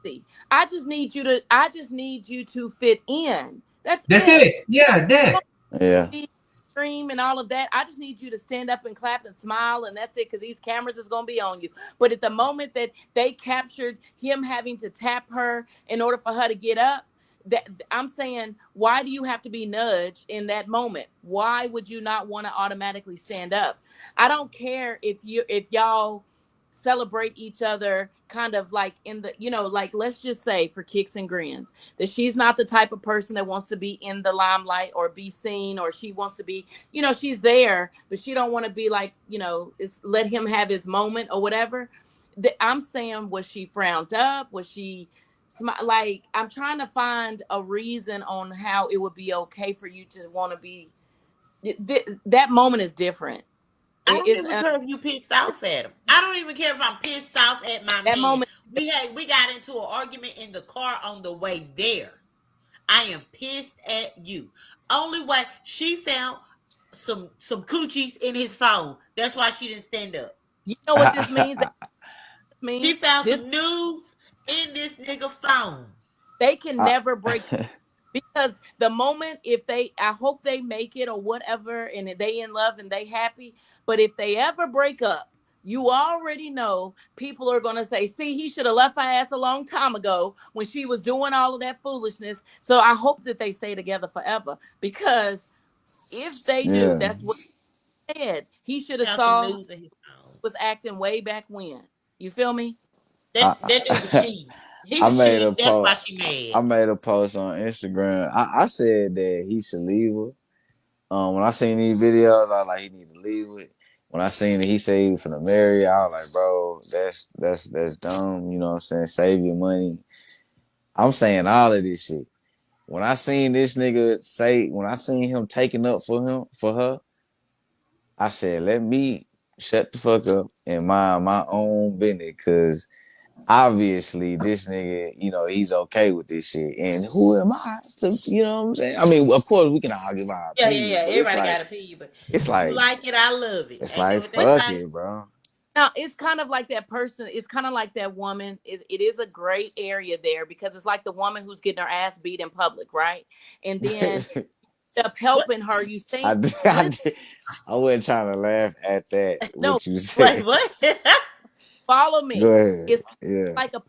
to see. I just need you to fit in. That's That's it. it. Yeah, that. Yeah. Be stream and all of that. I just need you to stand up and clap and smile, and that's it, because these cameras is going to be on you. But at the moment that they captured him having to tap her in order for her to get up, that I'm saying, why do you have to be nudged in that moment? Why would you not want to automatically stand up? I don't care if y'all celebrate each other kind of like in the, like, let's just say for kicks and grins that she's not the type of person that wants to be in the limelight or be seen, or she wants to be, she's there, but she don't want to be like, is let him have his moment or whatever. I'm saying, was she frowned up? Was she like I'm trying to find a reason on how it would be okay for you to want to be. That moment is different. I don't It's even care if you pissed off at him. I don't even care if I'm pissed off at my that man. moment. We got into an argument in the car on the way there. I am pissed at you. Only way she found some coochies in his phone. That's why she didn't stand up. You know what this means? That She means found this some nudes in this nigga phone. they can I, never break because the moment if they I hope they make it or whatever and they in love and they happy, but if they ever break up, you already know people are going to say, see, he should have left her ass a long time ago when she was doing all of that foolishness. So I hope that they stay together forever, because if they do, yeah. that's what he said. He should have Found some saw nudes in his phone. was acting way back when. You feel me? That dude was I, cheating. He I was made cheating. a That's why post. she mad. I made a post on Instagram. I said that he should leave her. When I seen these videos, I was like, he need to leave it. When I seen that he said he was finna marry, I was like, bro, that's dumb. You know what I'm saying? Save your money. I'm saying all of this shit. When I seen this nigga say, when I seen him taking up for her, I said, let me shut the fuck up and mind my own business, cause obviously this nigga, he's okay with this shit. And who am I to, you know what I'm saying? I mean, of course we can all give our Yeah, yeah, opinions, yeah. but Everybody got an opinion, but it's you like, like it, I love it. it's Ain't that like, what they fuck say? it, bro. Now it's kind of like that person. It's kind of like that woman. It is a gray area there because it's like the woman who's getting her ass beat in public, right? And then you end up What? helping her. You I, think, did- I, listen, did- I wasn't trying to laugh at that, no, what you Wait, said. what? follow Go me. ahead. It's Yeah. like a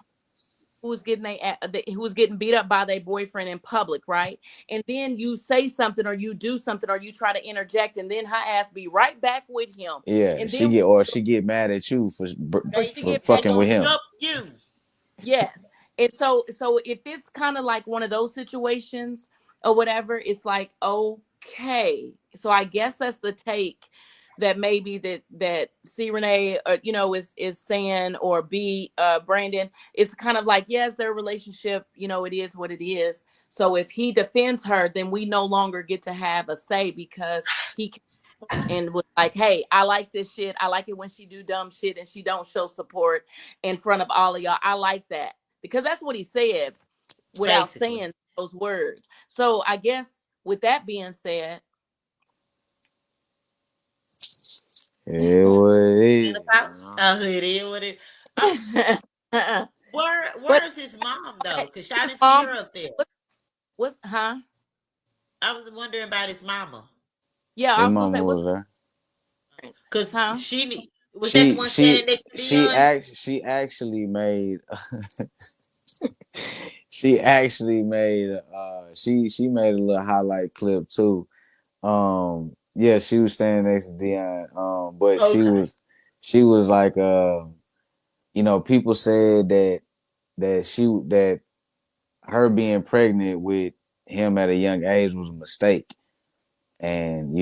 who's getting beat up by their boyfriend in public, right? And then you say something or you do something or you try to interject, and then her ass be right back with him, Yeah. and then when She get mad at you or they she for get they mad. fucking with gonna him. jump you. Yes. And so if it's kind of like one of those situations or whatever, it's like, okay. So I guess that's the take that maybe that C Renee is saying, or B Brandon. It's kind of like, yes, their relationship, it is what it is. So if he defends her, then we no longer get to have a say because he and was like, "Hey, I like this shit. I like it when she do dumb shit and she don't show support in front of all of y'all. I like that." Because that's what he said without Basically. saying those words. So I guess with that being said, Yeah, what it And is, about man. oh, it is what it. Uh, but where's his mom though? Cause I his didn't see mom, her up there. what's huh? I was wondering about his mama. Yeah, I His was gonna mama say what's was there. the difference? Cause Huh? she was that the She one she standing next to Dion? she actually made she actually made she made a little highlight clip too. Yeah, she was standing next to Dion. But Okay. she was like people said that her being pregnant with him at a young age was a mistake. And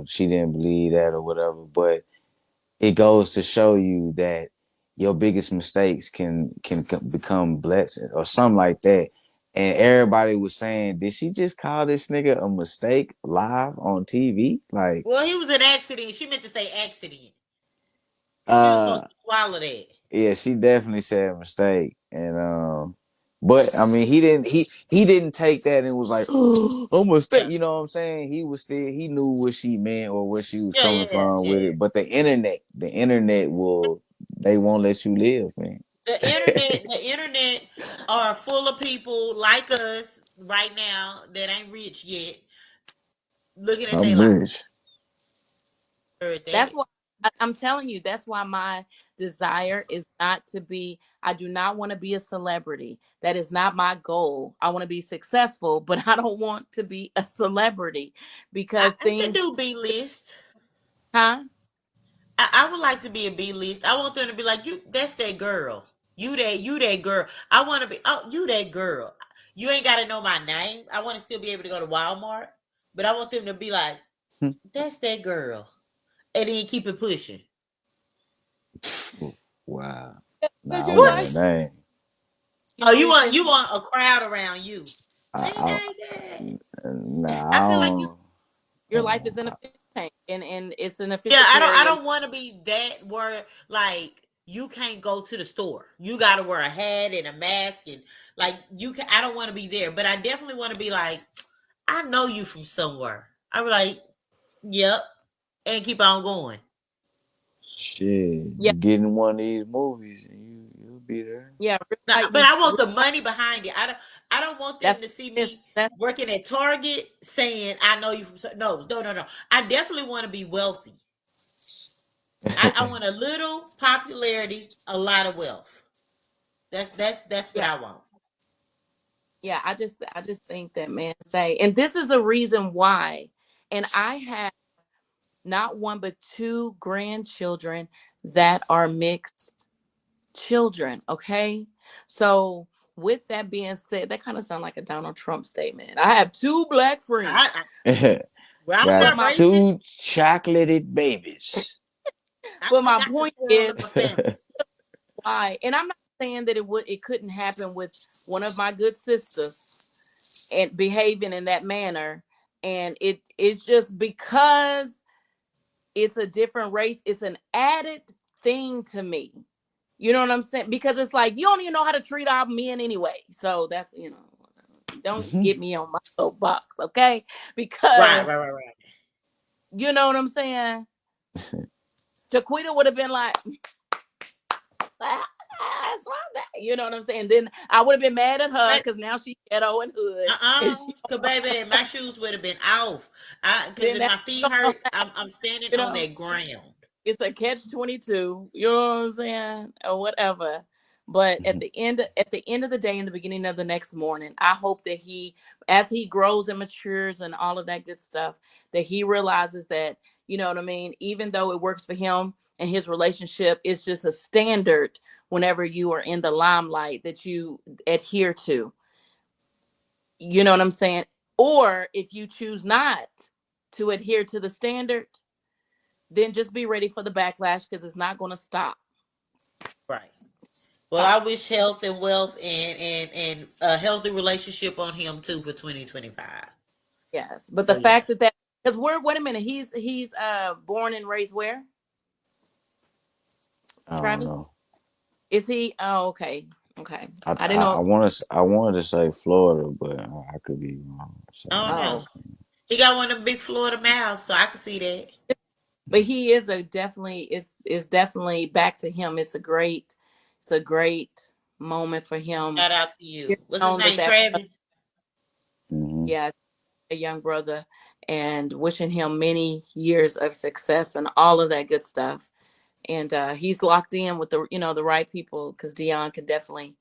she didn't believe that or whatever, but it goes to show you that your biggest mistakes can become blessings or something like that. And everybody was saying, did she just call this nigga a mistake live on TV? Like, Well, he was an accident. She meant to say accident. Cause she was uh, supposed to swallow that. yeah, she definitely said mistake. And but I mean, he didn't take that and was like, oh, a mistake. Yeah. You know what I'm saying? He knew what she meant or where she was Yeah, coming yeah, from with yeah. it. But the internet they won't let you live, man. The internet are full of people like us right now that ain't rich yet, looking at I'm their life. rich. Heard That's that. why I'm telling you, that's why my desire is not to be, I do not want to be a celebrity. That is not my goal. I want to be successful, but I don't want to be a celebrity because I can things, do B list. huh? I would like to be a B list. I want them to be like, you that's that girl. You that girl. I wanna be you that girl. You ain't gotta know my name. I wanna still be able to go to Walmart. But I want them to be like, that's that girl. And then keep it pushing. Wow. Because Nah, I you want like, her name. You Oh, know, you want a crowd around you. I, Hey, I hey, hey. nah, I feel like you. your life is in a fish tank, and it's an Yeah, I officiatory, and don't want to be that where like you can't go to the store. You got to wear a hat and a mask and like you can. I don't want to be there, but I definitely want to be like, I know you from somewhere. I'm like, yep, and keep on going. shit. yeah, You get in one of these movies and you'll be there. yeah, real Now, life but be I want real the life, money behind it. I don't want them that's to see what it is. me That's working at Target saying I know you from. No, no, no, no. I definitely want to be wealthy. I want a little popularity, a lot of wealth. That's what yeah, I want. yeah. I just think that, man, say, and this is the reason why. And I have not one but two grandchildren that are mixed children. Okay, so with that being said, that kind of sounds like a Donald Trump statement. I have two black friends, I well, I'm but Got not my racist. two chocolated babies. but I my got the point swirl is in my family. why, and I'm not saying that it couldn't happen with one of my good sisters and behaving in that manner, and it's just because it's a different race, it's an added thing to me. You know what I'm saying? Because it's like you don't even know how to treat our men anyway. So that's, don't get me on my soapbox, okay? Right, Because right, right, right. you know what I'm saying? Shaquita would have been like, that's my day. You know what I'm saying? Then I would have been mad at her But because now she's ghetto and hood. And she, cause baby, my shoes would have been off. Cause then if that's my feet hurt, I'm standing you on know. that ground. It's a catch 22. You know what I'm saying, or whatever. But at the end of the day, in the beginning of the next morning, I hope that he, as he grows and matures and all of that good stuff, that he realizes that, you know what I mean. Even though it works for him and his relationship, it's just a standard whenever you are in the limelight that you adhere to. You know what I'm saying? Or if you choose not to adhere to the standard, then just be ready for the backlash because it's not going to stop. Right. Well, I Stop. wish health and wealth and a healthy relationship on him too for 2025. Yes, but So the yeah. fact that because we're wait a minute, he's born and raised where? I don't Travis, know. is he? Oh, okay, okay. I I didn't I, I know. want to I wanted to say Florida, but I could be wrong. So I don't know. Oh, He got one of them big Florida mouths, so I can see that. but he is a definitely is definitely back to him. It's a great moment for him. Shout out to You you. What's his know that name? that Travis. hmm yeah, a young brother, and wishing him many years of success and all of that good stuff. And he's locked in with the right people because Dion can definitely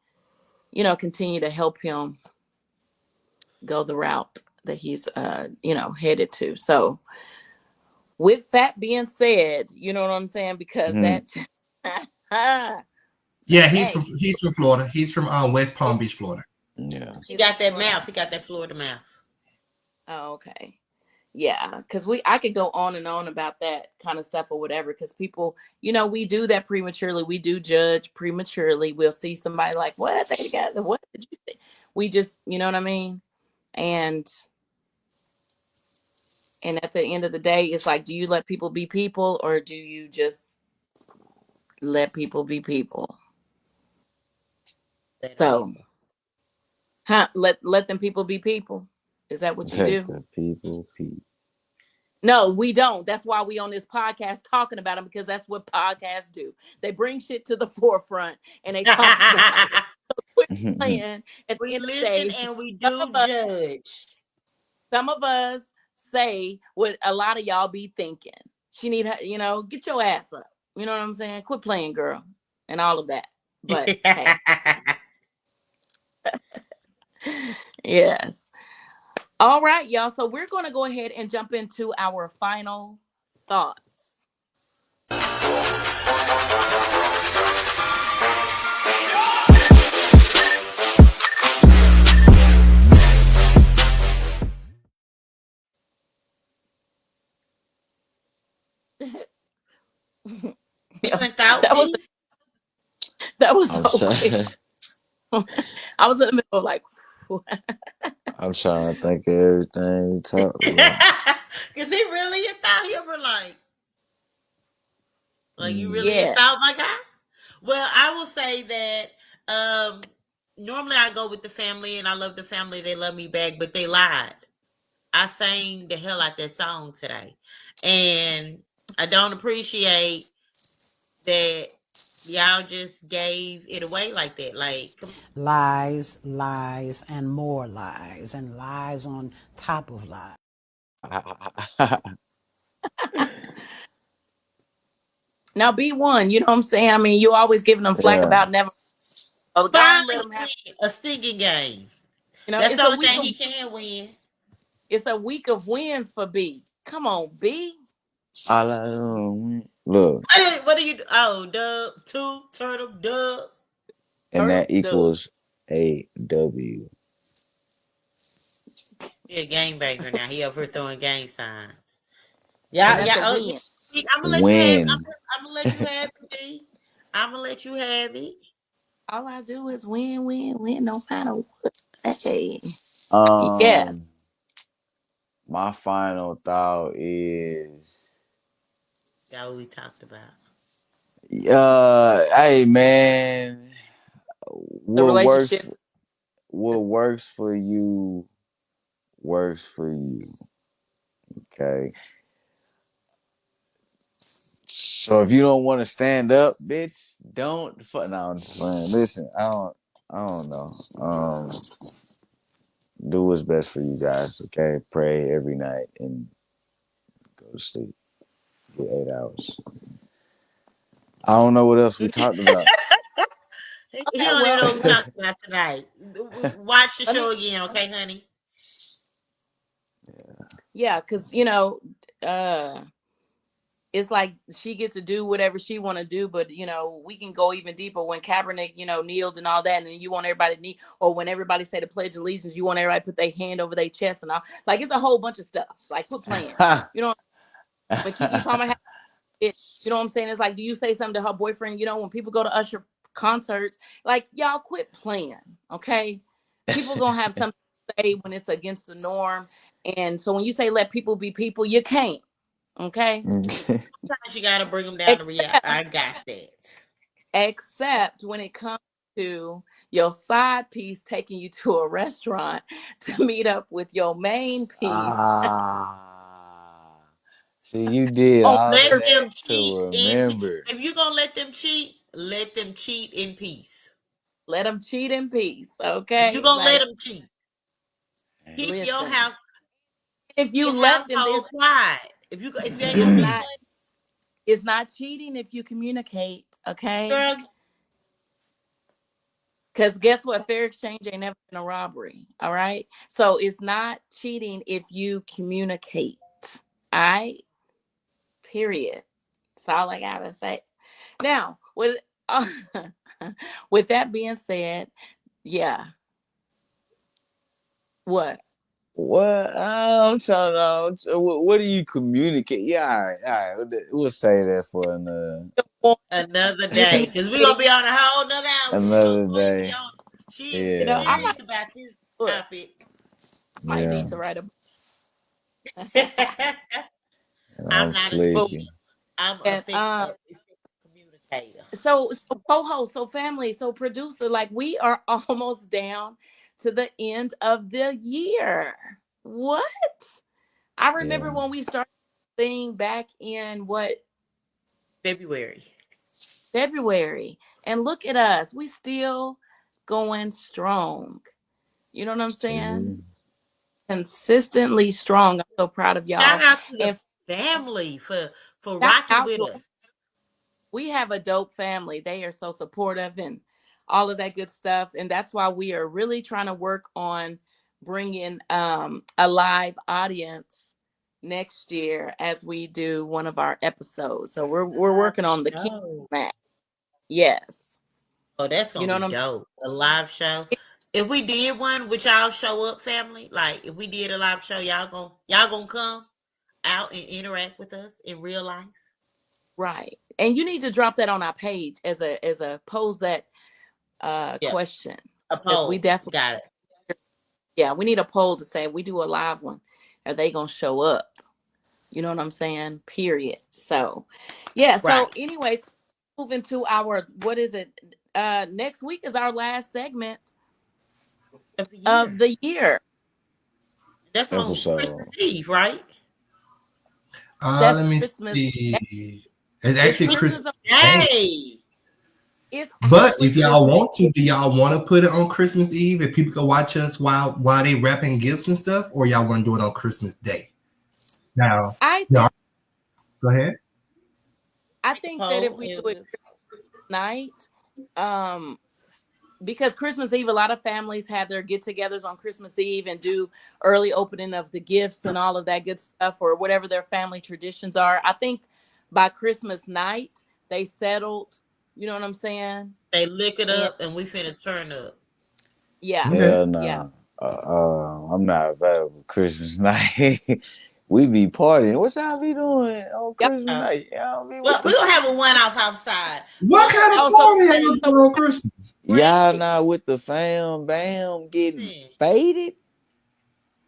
continue to help him go the route that he's headed to. So with that being said, you know what I'm saying, because hmm that Yeah, baby he's from Florida. He's from West Palm Beach, Florida. Yeah. He is got that Florida. mouth. He got that Florida mouth. Oh, okay. Yeah, because I could go on and on about that kind of stuff or whatever. Because people, we do that prematurely. We do judge prematurely. We'll see somebody like, "What they together? What did you say?" We just, you know what I mean. And at the end of the day, it's like, do you let people be people, or do you just let people be people? Let them So, people. let them people be people. Is that what you Let do? the people be. No, we don't. That's why we on this podcast talking about them, because that's what podcasts do. They bring shit to the forefront and they talk about it. Quit playing. At the We end of the listen day, and we some of do us, judge. some of us say what a lot of y'all be thinking. She need her, get your ass up. You know what I'm saying? Quit playing, girl, and all of that. But hey, yes. All right, y'all. So we're going to go ahead and jump into our final thoughts. You Yeah, and thought that was D? that was I'm so quick. sorry. I was in the middle of like, I'm trying to think of everything we talked about. Cause he really a thought he ever like you Mm. really a yeah. thought my guy. Well, I will say that um normally I go with the family and I love the family. They love me back, but they lied. I sang the hell out that song today, and I don't appreciate that y'all just gave it away like that. Like, come Lies, lies, and more lies, and lies on top of lies. Now B1, you know what I'm saying? I mean, you always giving them flack Yeah. about never. Oh, go on, let finally them have. win a singing game. You know, That's it's the a only week thing of he can win. wins for B. Come on, B. All I know, look, What do you do? Oh, dub, two, turtle, dub. and Turtle that Dove. equals a W. He a game banger now. He over here throwing gang signs. And Yeah, that's yeah. a Oh, yeah. win. I'm gonna let you have. Win. I'm gonna let you have it, B. I'm gonna let you have it. All I do is win, win, win, no matter what. Hey. Yes. Um, my final thought is, That what we talked about. hey man, The what works, relationships. what works for you works for you. Okay. So if you don't want to stand up, bitch, don't. No, I'm just playing. Listen, I don't know. Do what's best for you guys. Okay, pray every night and go to sleep. Get 8 hours. I don't know what else we talked about. He Okay, don't even well, know what we talked about tonight. Watch the let show me. again, okay, honey? Yeah, because uh, it's like she gets to do whatever she want to do, but we can go even deeper when Kaepernick, kneeled and all that, and then you want everybody to kneel, or when everybody say the Pledge of Allegiance, you want everybody to put their hand over their chest and all. Like it's a whole bunch of stuff. Like quit playing. You know, when Kiki Palmer had it, you know what I'm saying? It's like, do you say something to her boyfriend? When people go to Usher concerts, like y'all quit playing, okay? People gonna have something to say when it's against the norm, and so when you say let people be people, you can't, okay? Sometimes you gotta bring them down to reality. Except, I got that. except when it comes to your side piece taking you to a restaurant to meet up with your main piece Ah, see, you did on all of Let that them cheat to in. remember. If you gonna let them cheat in peace. let them cheat in peace, If you okay? gonna let Like, them cheat, keep your listen, house, if keep you your let them, household quiet. If you ain't gonna it's do not nothing, it's not cheating if you communicate, okay? girl, Because guess what? Fair exchange ain't never been a robbery. All right. So it's not cheating if you communicate. All right. Period. That's all I gotta say. Now, with that being said, yeah. What? What? I'm trying to. What do you communicate? Yeah, all right. We'll say that for another You day, because we gonna communicating. be on a whole nother hour. We gonna another Queen be day. on. She is Yeah, I might serious about this look. topic. I might yeah. need to write a And I'm I'm not a but sleepy. I'm and effective communicator. so co-host, so family, so producer, like we are almost down to the end of the year. What? I remember Yeah. when we started the thing back in what, February. February, and look at us, we still going strong. You know what I'm saying? See? Consistently strong. I'm so proud of Shout y'all. out to the And family for shout rocking out with to us. we have a dope family. They are so supportive and all of that good stuff. And that's why we are really trying to work on bringing a live audience next year as we do one of our episodes. So we're Live working on the key show. on that. Yes. Oh, that's You gonna know be what I'm dope. A live show. saying? If we did one, would y'all show up, family? Like if we did a live show, y'all gonna come out and interact with us in real life? Right. And you need to drop that on our page as a pose that Yeah. question. A Because we poll. definitely, Got it. yeah, we need a poll to say if we do a live one, are they gonna show up? You know what I'm saying? Period. So, yeah. Right. So, anyways, moving to our what is it? Next week is our last segment Of the of year. the year. That's on Christmas Episode. Eve, right? That's Let me Christmas. see. It's It's actually Christmas. Christmas Day. Day. It's But actually if y'all Christmas. want to, do y'all want to put it on Christmas Eve if people can watch us while they wrapping gifts and stuff, or y'all want to do it on Christmas Day? Now, I no, think. go ahead. I Make a think that if poll we do and it we'll. night, um, because Christmas Eve, a lot of families have their get-togethers on Christmas Eve and do early opening of the gifts and all of that good stuff, or whatever their family traditions are. I think by Christmas night they settled. You know what I'm saying? They lick it And up and we finna turn up. yeah, Okay. Hell yeah, nah. I'm not available Christmas night. We be partying. What y'all be doing on yep. Christmas Uh, night? Y'all be well, with we're the gonna have a one-off outside. What kind of Oh, so party But y'all so doing on Christmas? y'all Brandy, not with the fam bam getting listen, faded?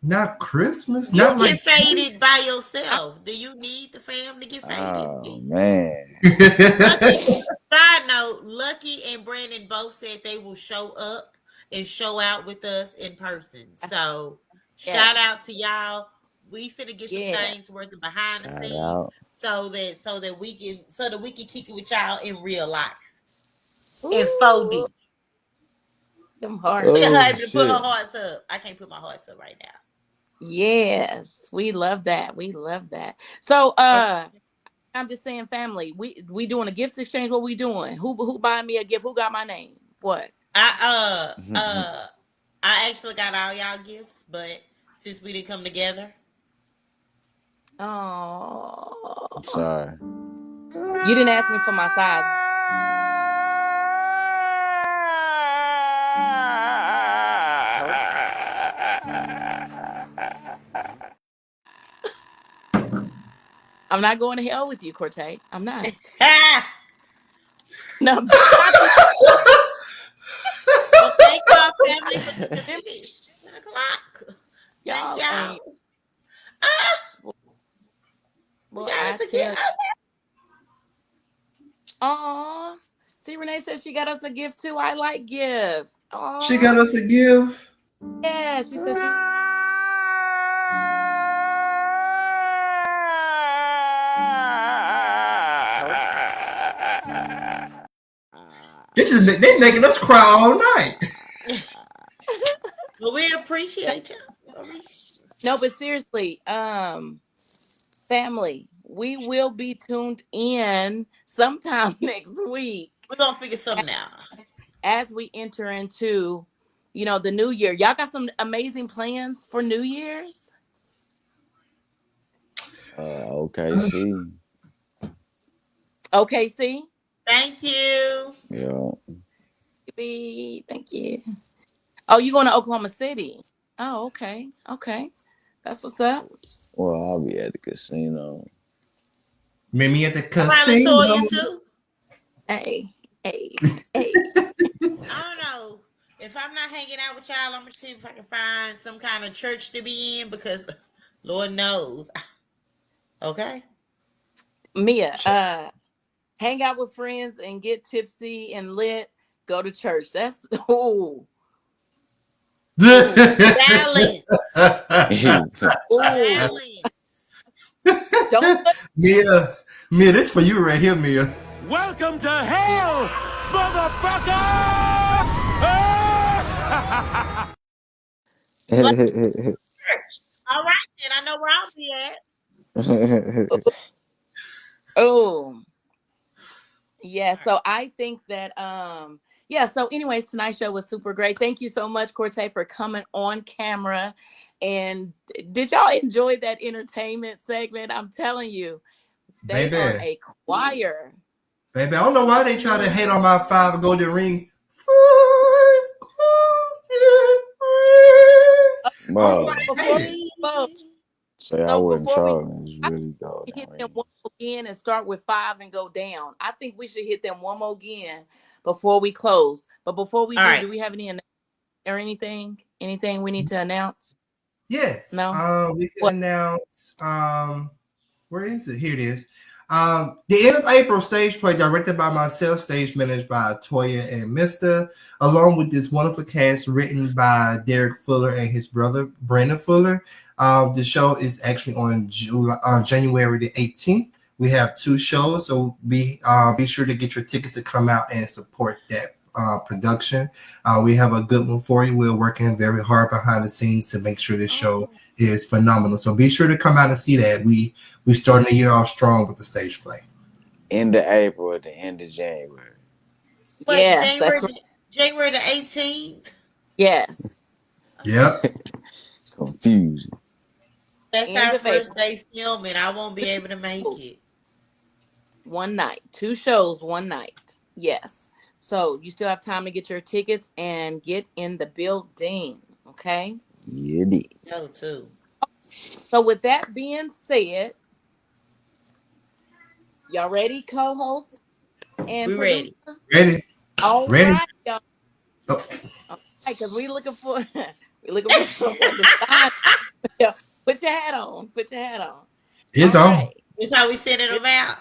Not Christmas. you Not like. get faded by I, yourself. Do you need the fam to get faded? Oh man. Lucky, side note, Lucky and Brandon both said they will show up and show out with us in person. So shout yes, out to y'all. We finna get some yeah. things working behind the Shout scenes out. so that we can kick it with y'all in real life in Ooh, 4D. them hearts. Look at Oh her able to put her shit. hearts up. I can't put my hearts up right Yes, we love that. We love that. So, now. Okay. I'm just saying, family. We doing a gift exchange. What we doing? Who buying me a gift? Who got my name? What? I actually got all y'all gifts, but since we didn't come together, I'm Oh, sorry. you didn't ask me for my size. I'm not going to hell with you, Cortez. I'm not. No, not this. well, thank y'all, family, for cooking Them, with me. It's 10 o'clock. Thank y'all y'all. ain't. Ah, we Well, got I us a tell gift. you. Aw. See, Renee says she got us a gift too. I like gifts. She Aw. got us a gift. Yeah, she says she. They making us cry all night. But we appreciate you. No, but seriously, family, we will be tuned in sometime next week We're gonna figure something out. as we enter into, the new year. Y'all got some amazing plans for New Year's? Okay, see. Okay, see? Thank you. Yeah. Thank you. Oh, you going to Oklahoma City? Oh, okay. Okay. That's what's up. Well, I'll be at the casino. Meet me at the All right, Latoya casino. too. Hey, hey, hey. I don't know. If I'm not hanging out with y'all, I'm gonna see if I can find some kind of church to be in because Lord knows. Okay. Mia, hang out with friends and get tipsy and lit. Go to church. That's ooh, Balance. ooh. Balance. Don't put Mia, Mia, this for you right here, Mia. Welcome to hell, motherfucker! Like church. All right, then I know where I'll be at. oh. Yeah, so I think that yeah, so anyways, tonight's show was super great. Thank you so much, Corte, for coming on camera. And did y'all enjoy that entertainment segment? I'm telling you, they are Baby. a choir. Baby, I don't know why they try to hate Mhm. on my 5 golden rings. 5 golden rings. I'm So Bro, like, before hey, Hey. we close, say I so wasn't before we trolling. It's I really golden hit them ring. one more again and start with five and go down. I think we should hit them one more again before we close. But before we All do, right. do we have any announcements? or anything? Anything we need to announce? Yes. No? We can What? announce. Where is it? Here it is. The End of April stage play, directed by myself, stage managed by Toya and Mister, along with this wonderful cast written by Derek Fuller and his brother Brandon Fuller. The show is actually on January the 18th. We have 2 shows, so be sure to get your tickets to come out and support that production. We have a good one for you. We're working very hard behind the scenes to make sure this show is phenomenal. So be sure to come out and see that. We starting the year off strong with the stage play. End of April at the end of January. What, Yes, that's right. January the 18th? Yes. Yep. Confusion. That's End our of first April. day filming. I won't be able to make it. One night. 2 shows, one night. Yes. So you still have time to get your tickets and get in the building. Okay. Yeah, it is. Go too. So with that being said, y'all ready, co-host and We producer? ready. Ready? All Ready? right, y'all. Oh, All right, because we looking for we looking for someone to sign. Put your hat on. Put your hat on. it's All on. right. That's how we sending them out.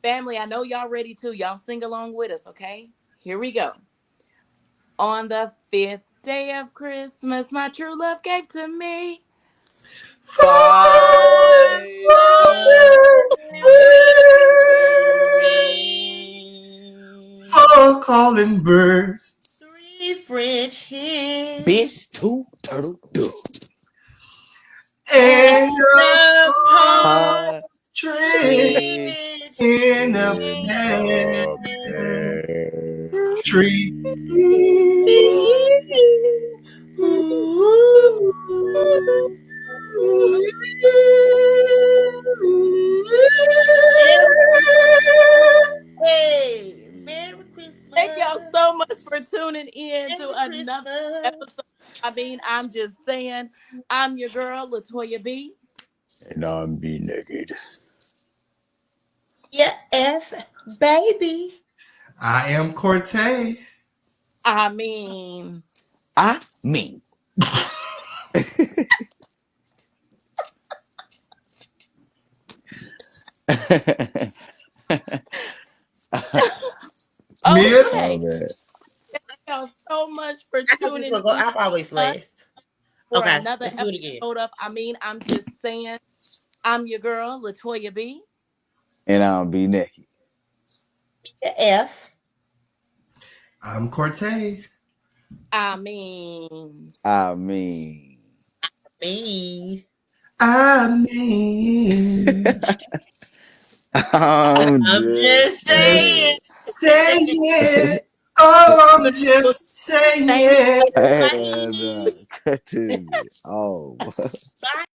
Family, I know y'all ready too. Y'all sing along with us, okay? Here we go. On the 5th day of Christmas, my true love gave to me 4 calling birds. 3 French hens. Bitch, 2 turtle doves. And a The Partridge partridge partridge in a in pear a pear tree. Ooh. Hey, Merry Thank y'all Christmas. so much for tuning in to Merry another Christmas. episode. I mean, I'm just saying, I'm your girl, Latoya B. and I'm be naked. Yeah, F, baby. I am Cortez. I mean, I mean. Mia. Oh okay. man. Thank y'all so much for I thought this tuning was going. in I'm always us last. for Okay, another let's do it again. episode of I mean, I'm just saying, I'm your girl, Latoya B. And I'll be naked. Yeah, F, I'm Cortez. I mean, I mean. me. I mean, I'm I'm just just saying. saying. say it. Oh, I'm we'll just saying same it. And Bye. cut to me. Oh. Bye.